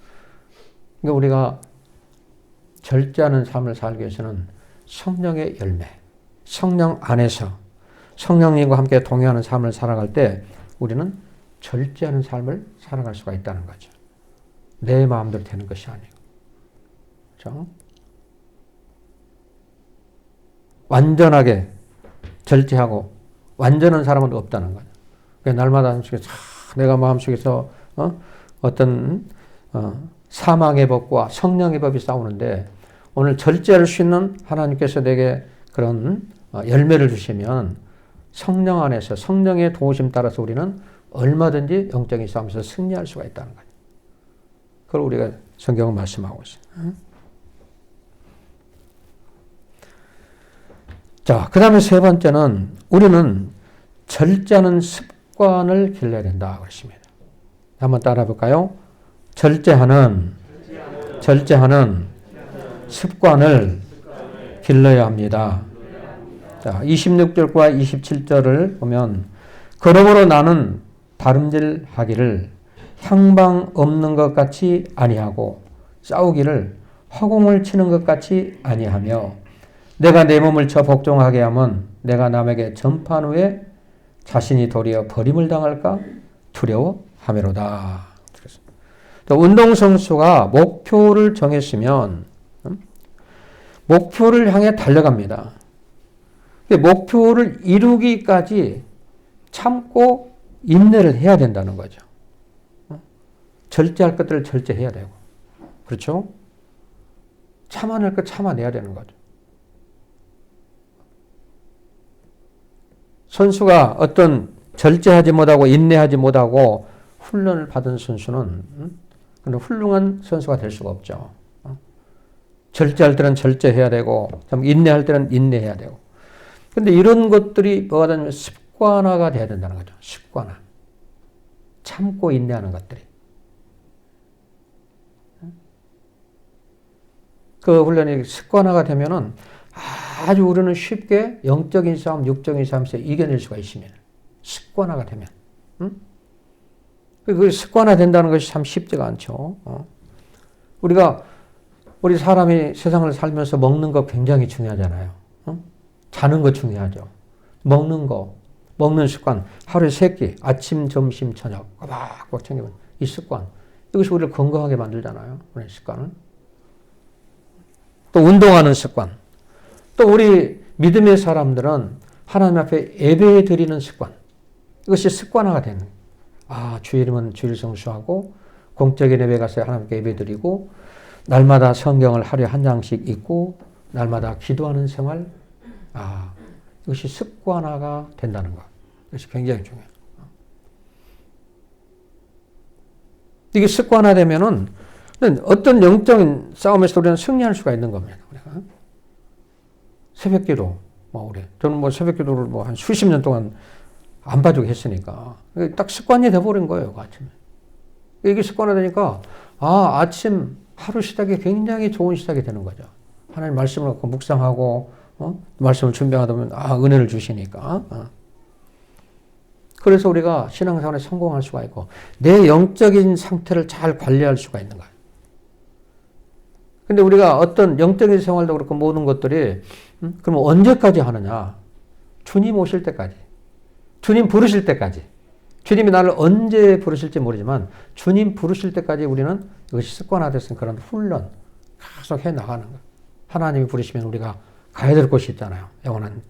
그러니까 우리가 절제하는 삶을 살기 위해서는 성령의 열매, 성령 안에서 성령님과 함께 동행하는 삶을 살아갈 때 우리는 절제하는 삶을 살아갈 수가 있다는 거죠. 내 마음대로 되는 것이 아니고. 그렇죠? 완전하게 절제하고 완전한 사람은 없다는 거죠. 날마다 내가 마음속에서 어떤 사망의 법과 성령의 법이 싸우는데 오늘 절제할 수 있는 하나님께서 내게 그런 열매를 주시면 성령 안에서 성령의 도우심 따라서 우리는 얼마든지 영적인 싸움에서 승리할 수가 있다는 거죠. 그걸 우리가 성경은 말씀하고 있어요. 자, 그 다음에 세 번째는 우리는 절제하는 습관을 길러야 된다 그렇습니다. 한번 따라 볼까요? 절제하는 습관을 길러야 합니다. 자, 26절과 27절을 보면 그러므로 나는 다름질하기를 향방 없는 것 같이 아니하고 싸우기를 허공을 치는 것 같이 아니하며 내가 내 몸을 쳐 복종하게 하면 내가 남에게 전파한 후에 자신이 도리어 버림을 당할까 두려워하매로다. 운동선수가 목표를 정했으면 목표를 향해 달려갑니다. 목표를 이루기까지 참고 인내를 해야 된다는 거죠. 절제할 것들을 절제해야 되고, 그렇죠? 참아낼 것 참아내야 되는 거죠. 선수가 어떤 절제하지 못하고 인내하지 못하고 훈련을 받은 선수는 그런 훌륭한 선수가 될 수가 없죠. 절제할 때는 절제해야 되고, 인내할 때는 인내해야 되고. 근데 이런 것들이 뭐가 되냐면 습관화가 돼야 된다는 거죠. 습관화. 참고 인내하는 것들이. 그 훈련이 습관화가 되면은 아주 우리는 쉽게 영적인 싸움, 육적인 싸움에서 이겨낼 수가 있습니다. 습관화가 되면. 그 습관화 된다는 것이 참 쉽지가 않죠. 우리 사람이 세상을 살면서 먹는 거 굉장히 중요하잖아요. 자는 거 중요하죠. 먹는 습관. 하루에 3끼, 아침, 점심, 저녁, 꼬박꼬박 챙기면 이 습관. 이것이 우리를 건강하게 만들잖아요. 그런 습관은. 또 운동하는 습관. 또 우리 믿음의 사람들은 하나님 앞에 예배 드리는 습관. 이것이 습관화가 되는 거예요. 아, 주일이면 주일 성수하고 공적인 예배 가서 하나님께 예배 드리고 날마다 성경을 하루에 한 장씩 읽고 날마다 기도하는 생활. 아, 이것이 습관화가 된다는 것. 이것이 굉장히 중요해요. 이게 습관화되면은 어떤 영적인 싸움에서 우리는 승리할 수가 있는 겁니다. 우리가. 새벽기도, 저는 새벽기도를 한 수십 년 동안 안 봐주고 했으니까. 딱 습관이 돼버린 거예요, 그 아침에. 이게 습관화되니까, 아침 하루 시작이 굉장히 좋은 시작이 되는 거죠. 하나님 말씀을 갖고 묵상하고, 말씀을 준비하다 보면, 은혜를 주시니까. 그래서 우리가 신앙생활에 성공할 수가 있고, 내 영적인 상태를 잘 관리할 수가 있는 거예요. 근데 우리가 어떤 영적인 생활도 그렇고 모든 것들이, 그럼 언제까지 하느냐? 주님 오실 때까지. 주님 부르실 때까지. 주님이 나를 언제 부르실지 모르지만, 주님 부르실 때까지 우리는 이것이 습관화됐으면 그런 훈련 계속 해 나가는 거예요. 하나님이 부르시면 우리가 가야 될 곳이 있잖아요. 영원한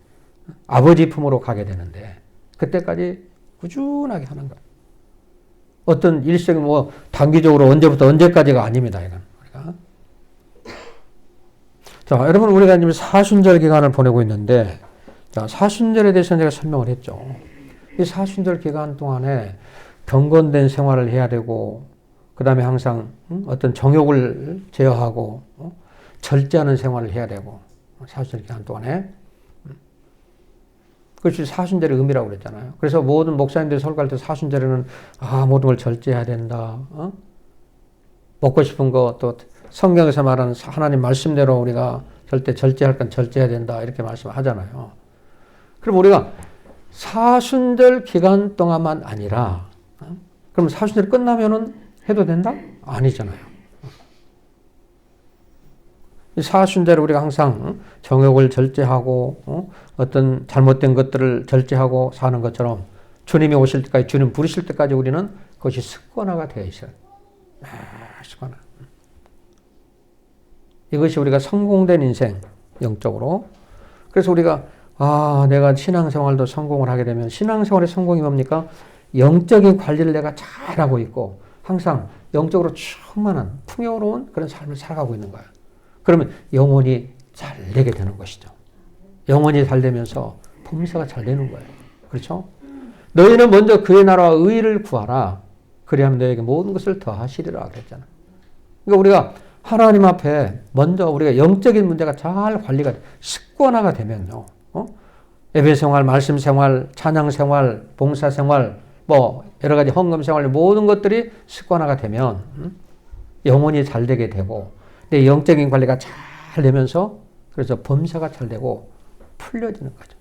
아버지 품으로 가게 되는데, 그때까지 꾸준하게 하는 거예요. 어떤 일생 단기적으로 언제부터 언제까지가 아닙니다, 이건. 우리가. 자, 여러분, 우리가 지금 사순절 기간을 보내고 있는데, 자, 사순절에 대해서 제가 설명을 했죠. 이 사순절 기간 동안에 경건된 생활을 해야 되고, 그 다음에 항상 어떤 정욕을 제어하고, 절제하는 생활을 해야 되고, 사순절 기간 동안에. 그것이 사순절의 의미라고 그랬잖아요. 그래서 모든 목사님들이 설교할 때 사순절에는, 모든 걸 절제해야 된다. 먹고 싶은 거, 또 성경에서 말하는 하나님 말씀대로 우리가 절제할 건 절제해야 된다. 이렇게 말씀하잖아요. 그럼 우리가 사순절 기간 동안만 아니라, 그럼 사순절이 끝나면은 해도 된다? 아니잖아요. 이 사순절에 우리가 항상 정욕을 절제하고, 어떤 잘못된 것들을 절제하고 사는 것처럼 주님이 오실 때까지, 주님 부르실 때까지 우리는 그것이 습관화가 되어 있어요. 습관화. 이것이 우리가 성공된 인생, 영적으로. 그래서 우리가, 내가 신앙생활도 성공을 하게 되면, 신앙생활의 성공이 뭡니까? 영적인 관리를 내가 잘하고 있고, 항상 영적으로 충만한, 풍요로운 그런 삶을 살아가고 있는 거예요. 그러면 영혼이 잘 되게 되는 것이죠. 영혼이 잘 되면서 범사가 잘 되는 거예요. 그렇죠? 너희는 먼저 그의 나라와 의를 구하라. 그리하면 너에게 모든 것을 더하시리라 그랬잖아. 그러니까 우리가 하나님 앞에 먼저 우리가 영적인 문제가 잘 관리가 습관화가 되면요. 예배 생활, 말씀 생활, 찬양 생활, 봉사 생활, 여러 가지 헌금 생활 모든 것들이 습관화가 되면 영혼이 잘 되게 되고 내 영적인 관리가 잘 되면서 그래서 범사가 잘 되고 풀려지는 거죠.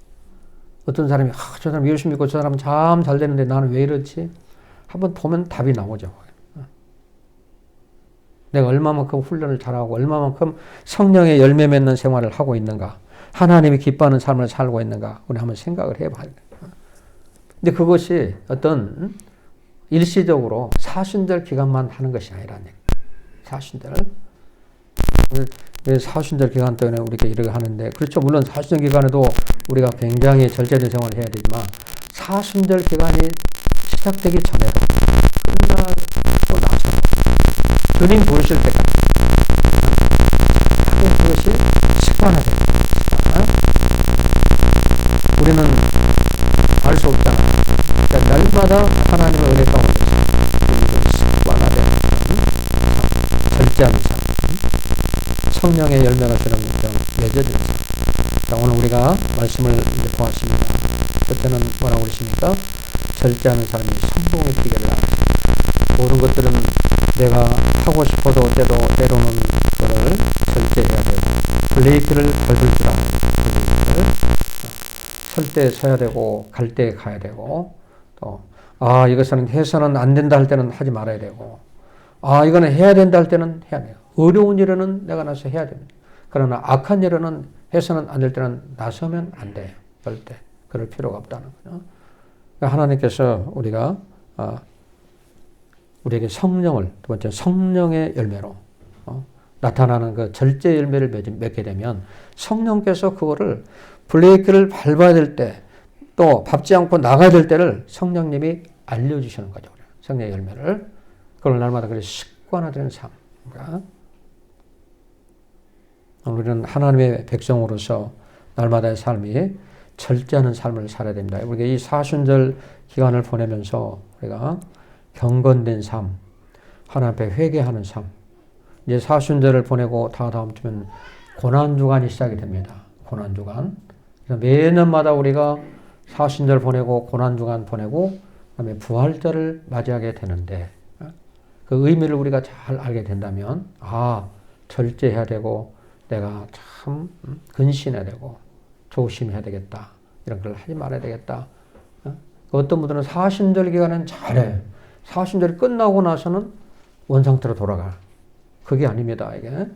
어떤 사람이 저 사람 예수 믿고 저 사람은 참 잘 되는데 나는 왜 이렇지? 한번 보면 답이 나오죠. 내가 얼마만큼 훈련을 잘하고 얼마만큼 성령의 열매 맺는 생활을 하고 있는가, 하나님이 기뻐하는 삶을 살고 있는가 우리 한번 생각을 해봐야 돼요. 근데 그것이 어떤 일시적으로 사순절 기간만 하는 것이 아니라는 얘기예요. 사순절. 사순절 기간 때문에 우리가 이렇게 하는데, 그렇죠. 물론 사순절 기간에도 우리가 굉장히 절제된 생활을 해야 되지만, 사순절 기간이 시작되기 전에도 끝나고 나서 주님 부르실 때까지 그것이 습관화돼요. 우리는 알 수 없잖아. 그러니까 날마다 하나님의 은혜 가운데서 습관화된 절제하는 삶, 성령의 열매가 주는 맺어지는 삶. 자, 오늘 우리가 말씀을 이제 보았습니다. 그때는 뭐라고 그러십니까? 절제하는 사람이 성공의 비결을 알았습니다. 모든 것들은 내가 하고 싶어도 때로는 그거를 절제해야 되고, 브레이크를 밟을 줄 아는 브레이크를 설 때 서야 되고, 갈 때 가야 되고, 또 이것은 해서는 안 된다 할 때는 하지 말아야 되고, 이거는 해야 된다 할 때는 해야 돼요. 어려운 일에는 내가 나서 해야 됩니다. 그러나 악한 일에는 해서는 안 될 때는 나서면 안 돼요. 절대. 그럴 필요가 없다는 거죠. 그러니까 하나님께서 우리에게 성령을, 두 번째 성령의 열매로 나타나는 그 절제 열매를 맺게 되면 성령께서 그거를 브레이크를 밟아야 될 때, 또 밟지 않고 나가야 될 때를 성령님이 알려주시는 거죠. 성령의 열매를. 그걸 날마다 그렇게 습관화되는 삶. 우리는 하나님의 백성으로서 날마다의 삶이 절제하는 삶을 살아야 됩니다. 우리가 이 사순절 기간을 보내면서 우리가 경건된 삶, 하나님 앞에 회개하는 삶. 이제 사순절을 보내고 다음 주면 고난주간이 시작이 됩니다. 고난주간. 그래서 매년마다 우리가 사순절 보내고 고난주간 보내고 그다음에 부활절을 맞이하게 되는데, 그 의미를 우리가 잘 알게 된다면 절제해야 되고 내가 참 근신해야 되고 조심해야 되겠다. 이런 걸 하지 말아야 되겠다. 어떤 분들은 사순절 기간은 잘해. 사순절이 끝나고 나서는 원상태로 돌아가. 그게 아닙니다. 이게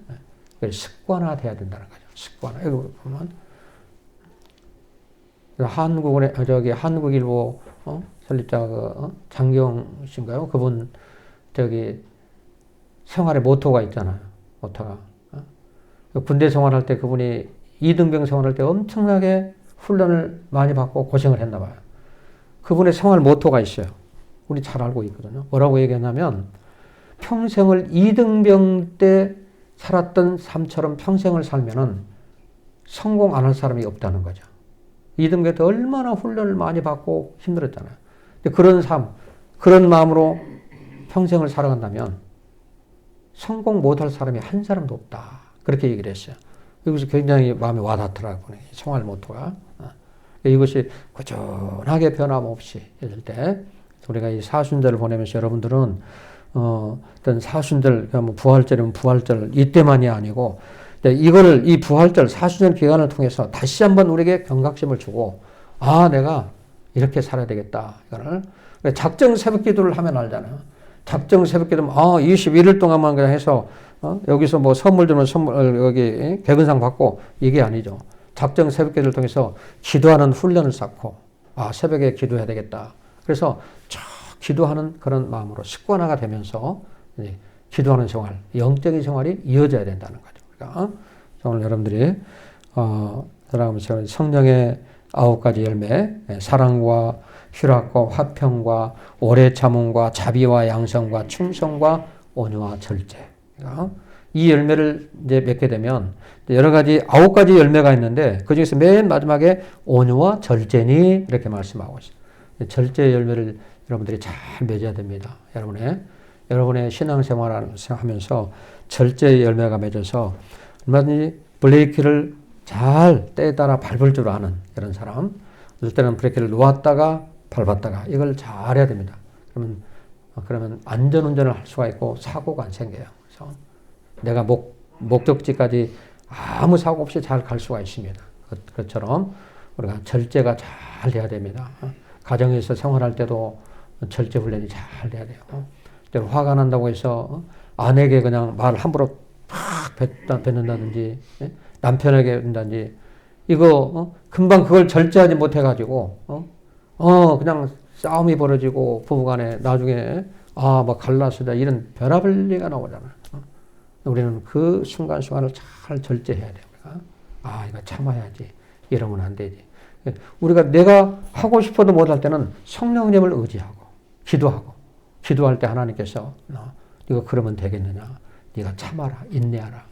습관화돼야 된다는 거죠. 습관화. 여기 보면 한국일보 설립자 장경 씨인가요? 그분 생활의 모토가 있잖아요. 모토가. 군대 생활할 때 그분이 이등병 생활할 때 엄청나게 훈련을 많이 받고 고생을 했나 봐요. 그분의 생활 모토가 있어요. 우리 잘 알고 있거든요. 뭐라고 얘기했냐면 평생을 이등병 때 살았던 삶처럼 평생을 살면은 성공 안 할 사람이 없다는 거죠. 이등병 때 얼마나 훈련을 많이 받고 힘들었잖아요. 근데 그런 삶, 그런 마음으로 평생을 살아간다면 성공 못할 사람이 한 사람도 없다. 그렇게 얘기를 했어요. 여기서 굉장히 마음에 와닿더라고요. 생활 모토가. 이것이 꾸준하게 변함없이 해줄 때 우리가 이 사순절을 보내면서 여러분들은 어떤 사순절, 뭐 부활절이면 부활절 이때만이 아니고 이 부활절 사순절 기간을 통해서 다시 한번 우리에게 경각심을 주고 내가 이렇게 살아야 되겠다. 이거를 작정 새벽 기도를 하면 알잖아요. 작정 새벽 기도면 21일 동안만 그냥 해서 여기서 뭐 선물 주면 여기 개근상 받고 이게 아니죠. 작정 새벽 기도를 통해서 기도하는 훈련을 쌓고 새벽에 기도해야 되겠다. 그래서 기도하는 그런 마음으로 습관화가 되면서 기도하는 생활, 영적인 생활이 이어져야 된다는 거죠. 그러니까 오늘 여러분들이 살아가면서 성령의 9가지 열매, 사랑과 희락과 화평과 오래 참음과 자비와 양성과 충성과 온유와 절제. 그러니까 이 열매를 이제 맺게 되면 여러 가지 9가지 열매가 있는데 그 중에서 맨 마지막에 온유와 절제니 이렇게 말씀하고 있어요. 절제 열매를 여러분들이 잘 맺어야 됩니다. 여러분의 신앙생활을 하면서 절제 열매가 맺어서 얼마든지 브레이크를 잘 때에 따라 밟을 줄 아는 이런 사람. 어떨 때는 브레이크를 놓았다가 밟았다가 이걸 잘 해야 됩니다. 그러면 안전운전을 할 수가 있고 사고가 안 생겨요. 그래서 내가 목적지까지 아무 사고 없이 잘 갈 수가 있습니다. 그것처럼 우리가 절제가 잘 돼야 됩니다. 가정에서 생활할 때도 절제 훈련이 잘 돼야 돼요. 화가 난다고 해서 아내에게 그냥 말을 함부로 팍 뱉는다든지 남편에게 한다든지 이거 금방 그걸 절제하지 못해가지고 그냥 싸움이 벌어지고 부부간에 나중에 막 갈라서다 이런 별아벌리가 나오잖아요. 우리는 그 순간순간을 잘 절제해야 돼요. 이거 참아야지. 이러면 안 되지. 우리가 내가 하고 싶어도 못할 때는 성령님을 의지하고 기도할 때 하나님께서 네가 그러면 되겠느냐. 네가 참아라. 인내하라.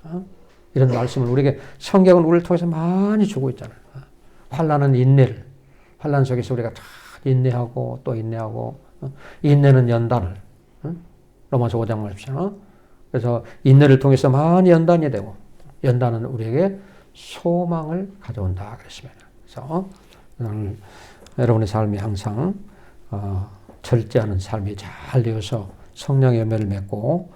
이런 말씀을 우리에게 성경은 우리를 통해서 많이 주고 있잖아요. 환난은 인내를. 환난 속에서 우리가 다 인내하고 또 인내하고 인내는 연단을. 로마서 5장 말씀. 그래서 인내를 통해서 많이 연단이 되고 연단은 우리에게 소망을 가져온다 그랬습니다. 그래서 여러분의 삶이 항상 절제하는 삶이 잘 되어서 성령의 열매를 맺고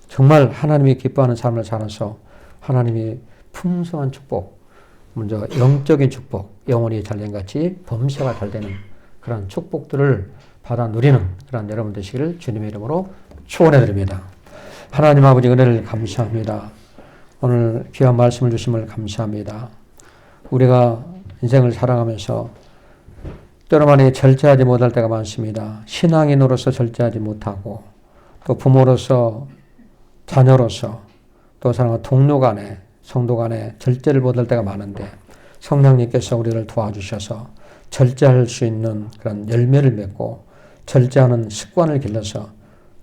정말 하나님이 기뻐하는 삶을 살아서 하나님이 풍성한 축복, 먼저 영적인 축복, 영혼이 잘된 같이 범사가 잘 되는 그런 축복들을 받아 누리는 그런 여러분 되시기를 주님의 이름으로 축원해 드립니다. 하나님 아버지 은혜를 감사합니다. 오늘 귀한 말씀을 주심을 감사합니다. 우리가 인생을 살아가면서 때로만에 절제하지 못할 때가 많습니다. 신앙인으로서 절제하지 못하고 또 부모로서 자녀로서 또 사랑하는 동료 간에 성도 간에 절제를 못할 때가 많은데 성령님께서 우리를 도와주셔서 절제할 수 있는 그런 열매를 맺고 절제하는 습관을 길러서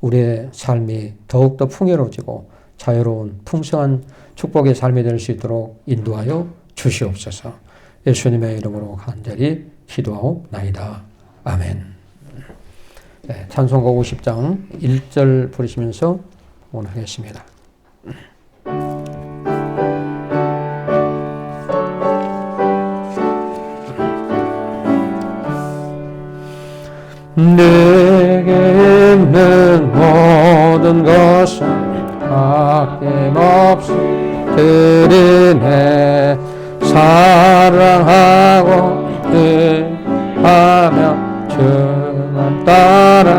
우리의 삶이 더욱더 풍요로워지고 자유로운 풍성한 축복의 삶이 될 수 있도록 인도하여 주시옵소서. 예수님의 이름으로 간절히 기도하옵나이다. 아멘. 찬송가 50장 1절 부르시면서 오늘 하겠습니다. 내게 있는 모든 것을 아낌없이 드리네. 사랑하고 하며 주만 따라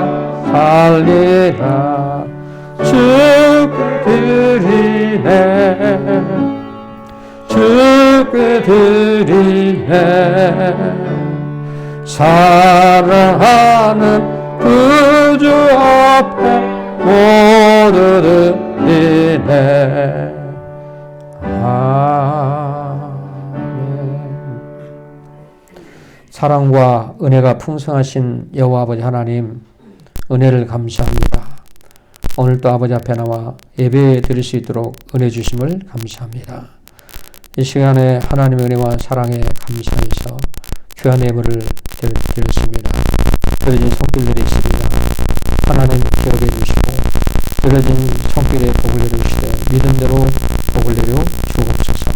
살리라. 주께 드리네. 주께 드리네. 사랑하는 구주 앞에 모두 드리네. 아멘. 사랑과 은혜가 풍성하신 여호와 아버지 하나님, 은혜를 감사합니다. 오늘도 아버지 앞에 나와 예배 드릴 수 있도록 은혜 주심을 감사합니다. 이 시간에 하나님의 은혜와 사랑에 감사해서 귀한 예물을 드렸습니다. 드려진 손길들이 있습니다. 하나님 기억해 주시고 드려진 손길에 복을 내려주시되 믿음대로 복을 내려 주옵소서.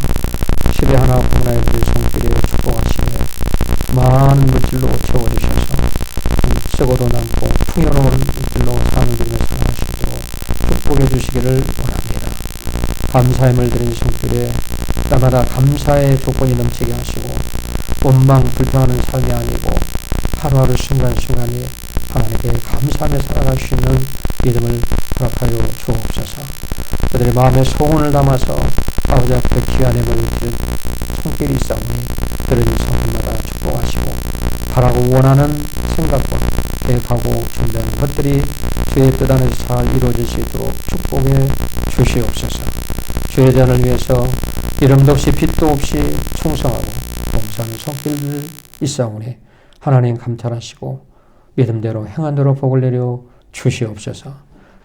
시대 하나 공나에 드린 손길에 축복하시되 많은 물질로 채워주셔서 썩어도 남고 풍요로운 물질로 삶을 드리며 살아갈 수 있도록 축복해 주시기를 원합니다. 감사함을 드린 손길에 날마다 감사의 조건이 넘치게 하시고 원망 불평하는 삶이 아니고 하루하루 순간순간이 하나님께 감사하며 살아갈 수 있는 믿음을 허락하여 주옵소서. 그들의 마음에 소원을 담아서 아버지 앞에 귀한 예물을 드린 손길이 있사오니 그런 손길마다 축복하시고 바라고 원하는 생각과 계획하고 준비하는 것들이 주의 뜻 안에서 잘 이루어질 수 있도록 축복해 주시옵소서. 주의 잔을 위해서 이름도 없이 빛도 없이 충성하고 봉사하는 손길들 있사오니 하나님 감찰하시고 믿음대로 행한 대로 복을 내려 주시옵소서.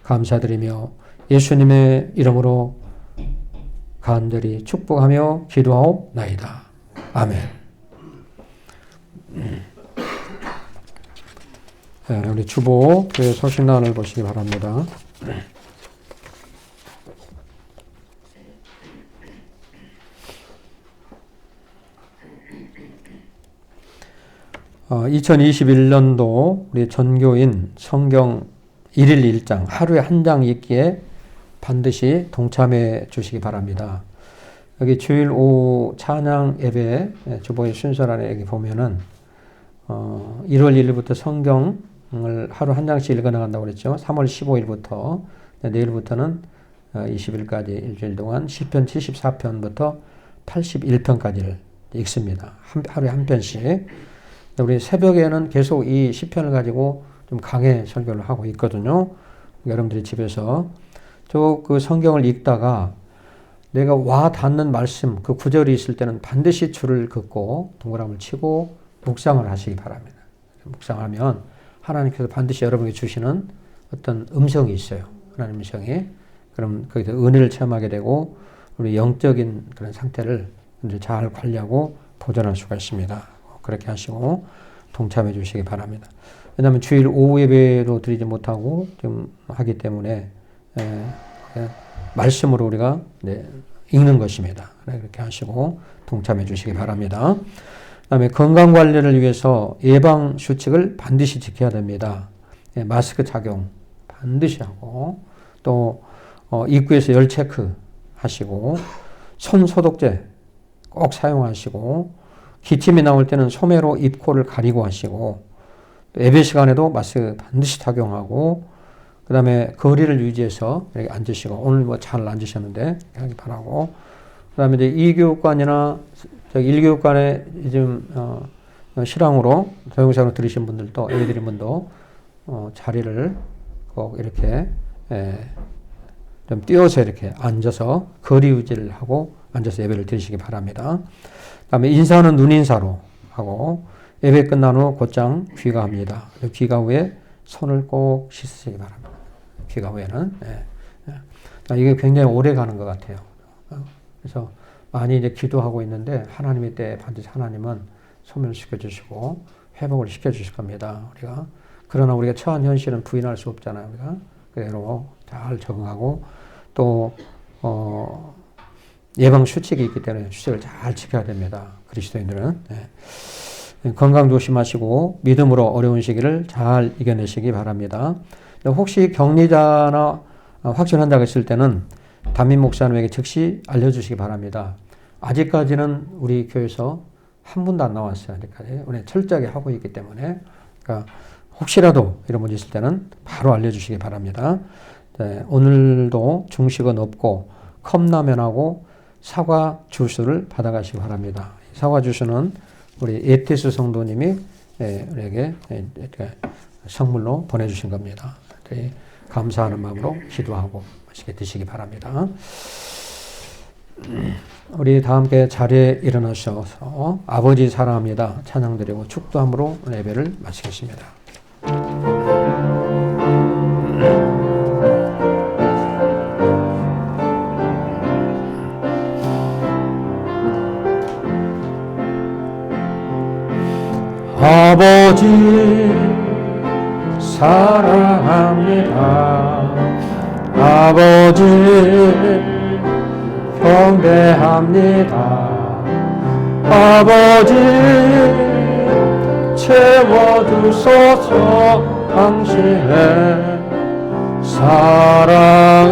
감사드리며 예수님의 이름으로 간절히 축복하며 기도하옵나이다. 아멘. 우리 주보 교회 소식란을 보시기 바랍니다. 2021년도 우리 전교인 성경 1일 1장 하루에 한 장 읽기에 반드시 동참해 주시기 바랍니다. 여기 주일 오후 찬양 예배 주보의 순서란에 여기 보면은 1월 1일부터 성경을 하루 한 장씩 읽어 나간다고 그랬죠. 3월 15일부터 내일부터는 20일까지 일주일 동안 시편 74편부터 81편까지를 읽습니다. 하루에 한 편씩. 우리 새벽에는 계속 이 시편을 가지고 좀 강해 설교를 하고 있거든요. 여러분들이 집에서 그 성경을 읽다가 내가 와 닿는 말씀, 그 구절이 있을 때는 반드시 줄을 긋고 동그라미를 치고 묵상을 하시기 바랍니다. 묵상하면 하나님께서 반드시 여러분에게 주시는 어떤 음성이 있어요. 하나님 음성이. 그럼 거기서 은혜를 체험하게 되고 우리 영적인 그런 상태를 잘 관리하고 보존할 수가 있습니다. 그렇게 하시고 동참해 주시기 바랍니다. 왜냐하면 주일 오후 예배로 드리지 못하고 좀 하기 때문에 말씀으로 우리가 읽는 것입니다. 그렇게 하시고 동참해 주시기 바랍니다. 그다음에 건강 관리를 위해서 예방 수칙을 반드시 지켜야 됩니다. 마스크 착용 반드시 하고 또 입구에서 열 체크 하시고 손 소독제 꼭 사용하시고 기침이 나올 때는 소매로 입, 코를 가리고 하시고 또 예배 시간에도 마스크 반드시 착용하고 그 다음에 거리를 유지해서 이렇게 앉으시고 오늘 뭐 잘 앉으셨는데 하기 바라고 그 다음에 이제 2교육관이나 1교육관에 지금 실황으로 동영상으로 들으신 분들도 예배 드린 분도 자리를 꼭 이렇게 좀 띄워서 이렇게 앉아서 거리 유지를 하고 앉아서 예배를 드리시기 바랍니다. 그 다음에 인사는 눈인사로 하고 예배 끝난 후 곧장 귀가합니다. 귀가 후에 손을 꼭 씻으시기 바랍니다. 귀가 후에는. 이게 굉장히 오래 가는 것 같아요. 그래서 많이 이제 기도하고 있는데 하나님의 때 반드시 하나님은 소멸시켜주시고 회복을 시켜주실 겁니다. 우리가. 그러나 우리가 처한 현실은 부인할 수 없잖아요. 우리가. 그대로 잘 적응하고 또 예방 수칙이 있기 때문에 수칙을 잘 지켜야 됩니다. 그리스도인들은. 건강 조심하시고 믿음으로 어려운 시기를 잘 이겨내시기 바랍니다. 혹시 격리자나 확진 환자가 있을 때는 담임 목사님에게 즉시 알려주시기 바랍니다. 아직까지는 우리 교회에서 한 분도 안 나왔어요. 아직까지. 우리 철저하게 하고 있기 때문에. 그러니까 혹시라도 이런 문제 있을 때는 바로 알려주시기 바랍니다. 오늘도 중식은 없고 컵라면하고 사과 주스를 받아가시기 바랍니다. 사과 주스는 우리 에테스 성도님이 우리에게 선물로 보내주신 겁니다. 감사하는 마음으로 기도하고 맛있게 드시기 바랍니다. 우리 다 함께 자리에 일어나셔서 아버지 사랑합니다 찬양드리고 축도함으로 예배를 마치겠습니다. 아버지 사랑합니다. 아버지 경배합니다. 아버지 채워주소서 당신의 사랑으로.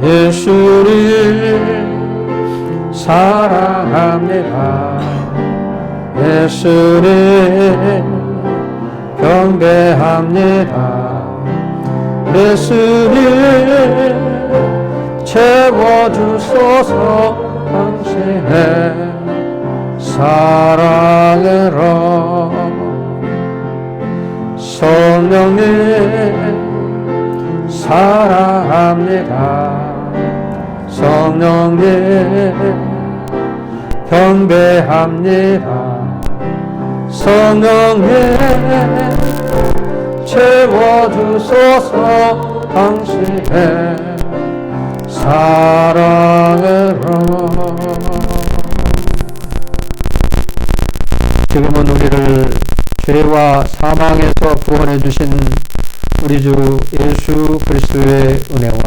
예수님 사랑합니다. 예수님 경배합니다. 예수님 채워주소서 당신의 사랑으로. 성령님 사랑합니다. 성령님 경배합니다. 성령님 채워주소서 당신의 사랑으로. 지금은 우리를 죄와 사망에서 구원해 주신 우리 주 예수 그리스도의 은혜와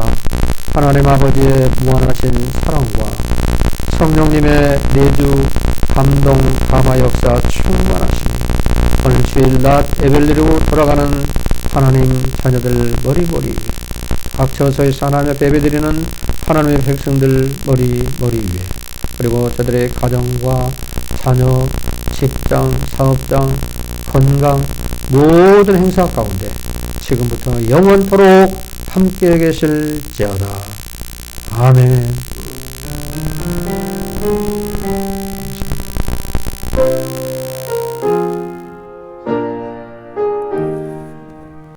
하나님 아버지의 무한하신 사랑과 성령님의 내주 감동 감화 역사 충만하심, 오늘 주일 낮 예배드리고 돌아가는 하나님 자녀들 머리머리, 각 처소에서 하나님 앞에 예배드리는 하나님의 백성들 머리 위에, 그리고 저들의 가정과 자녀, 직장, 사업장, 건강 모든 행사 가운데 지금부터 영원토록 함께 계실지어다. 아멘.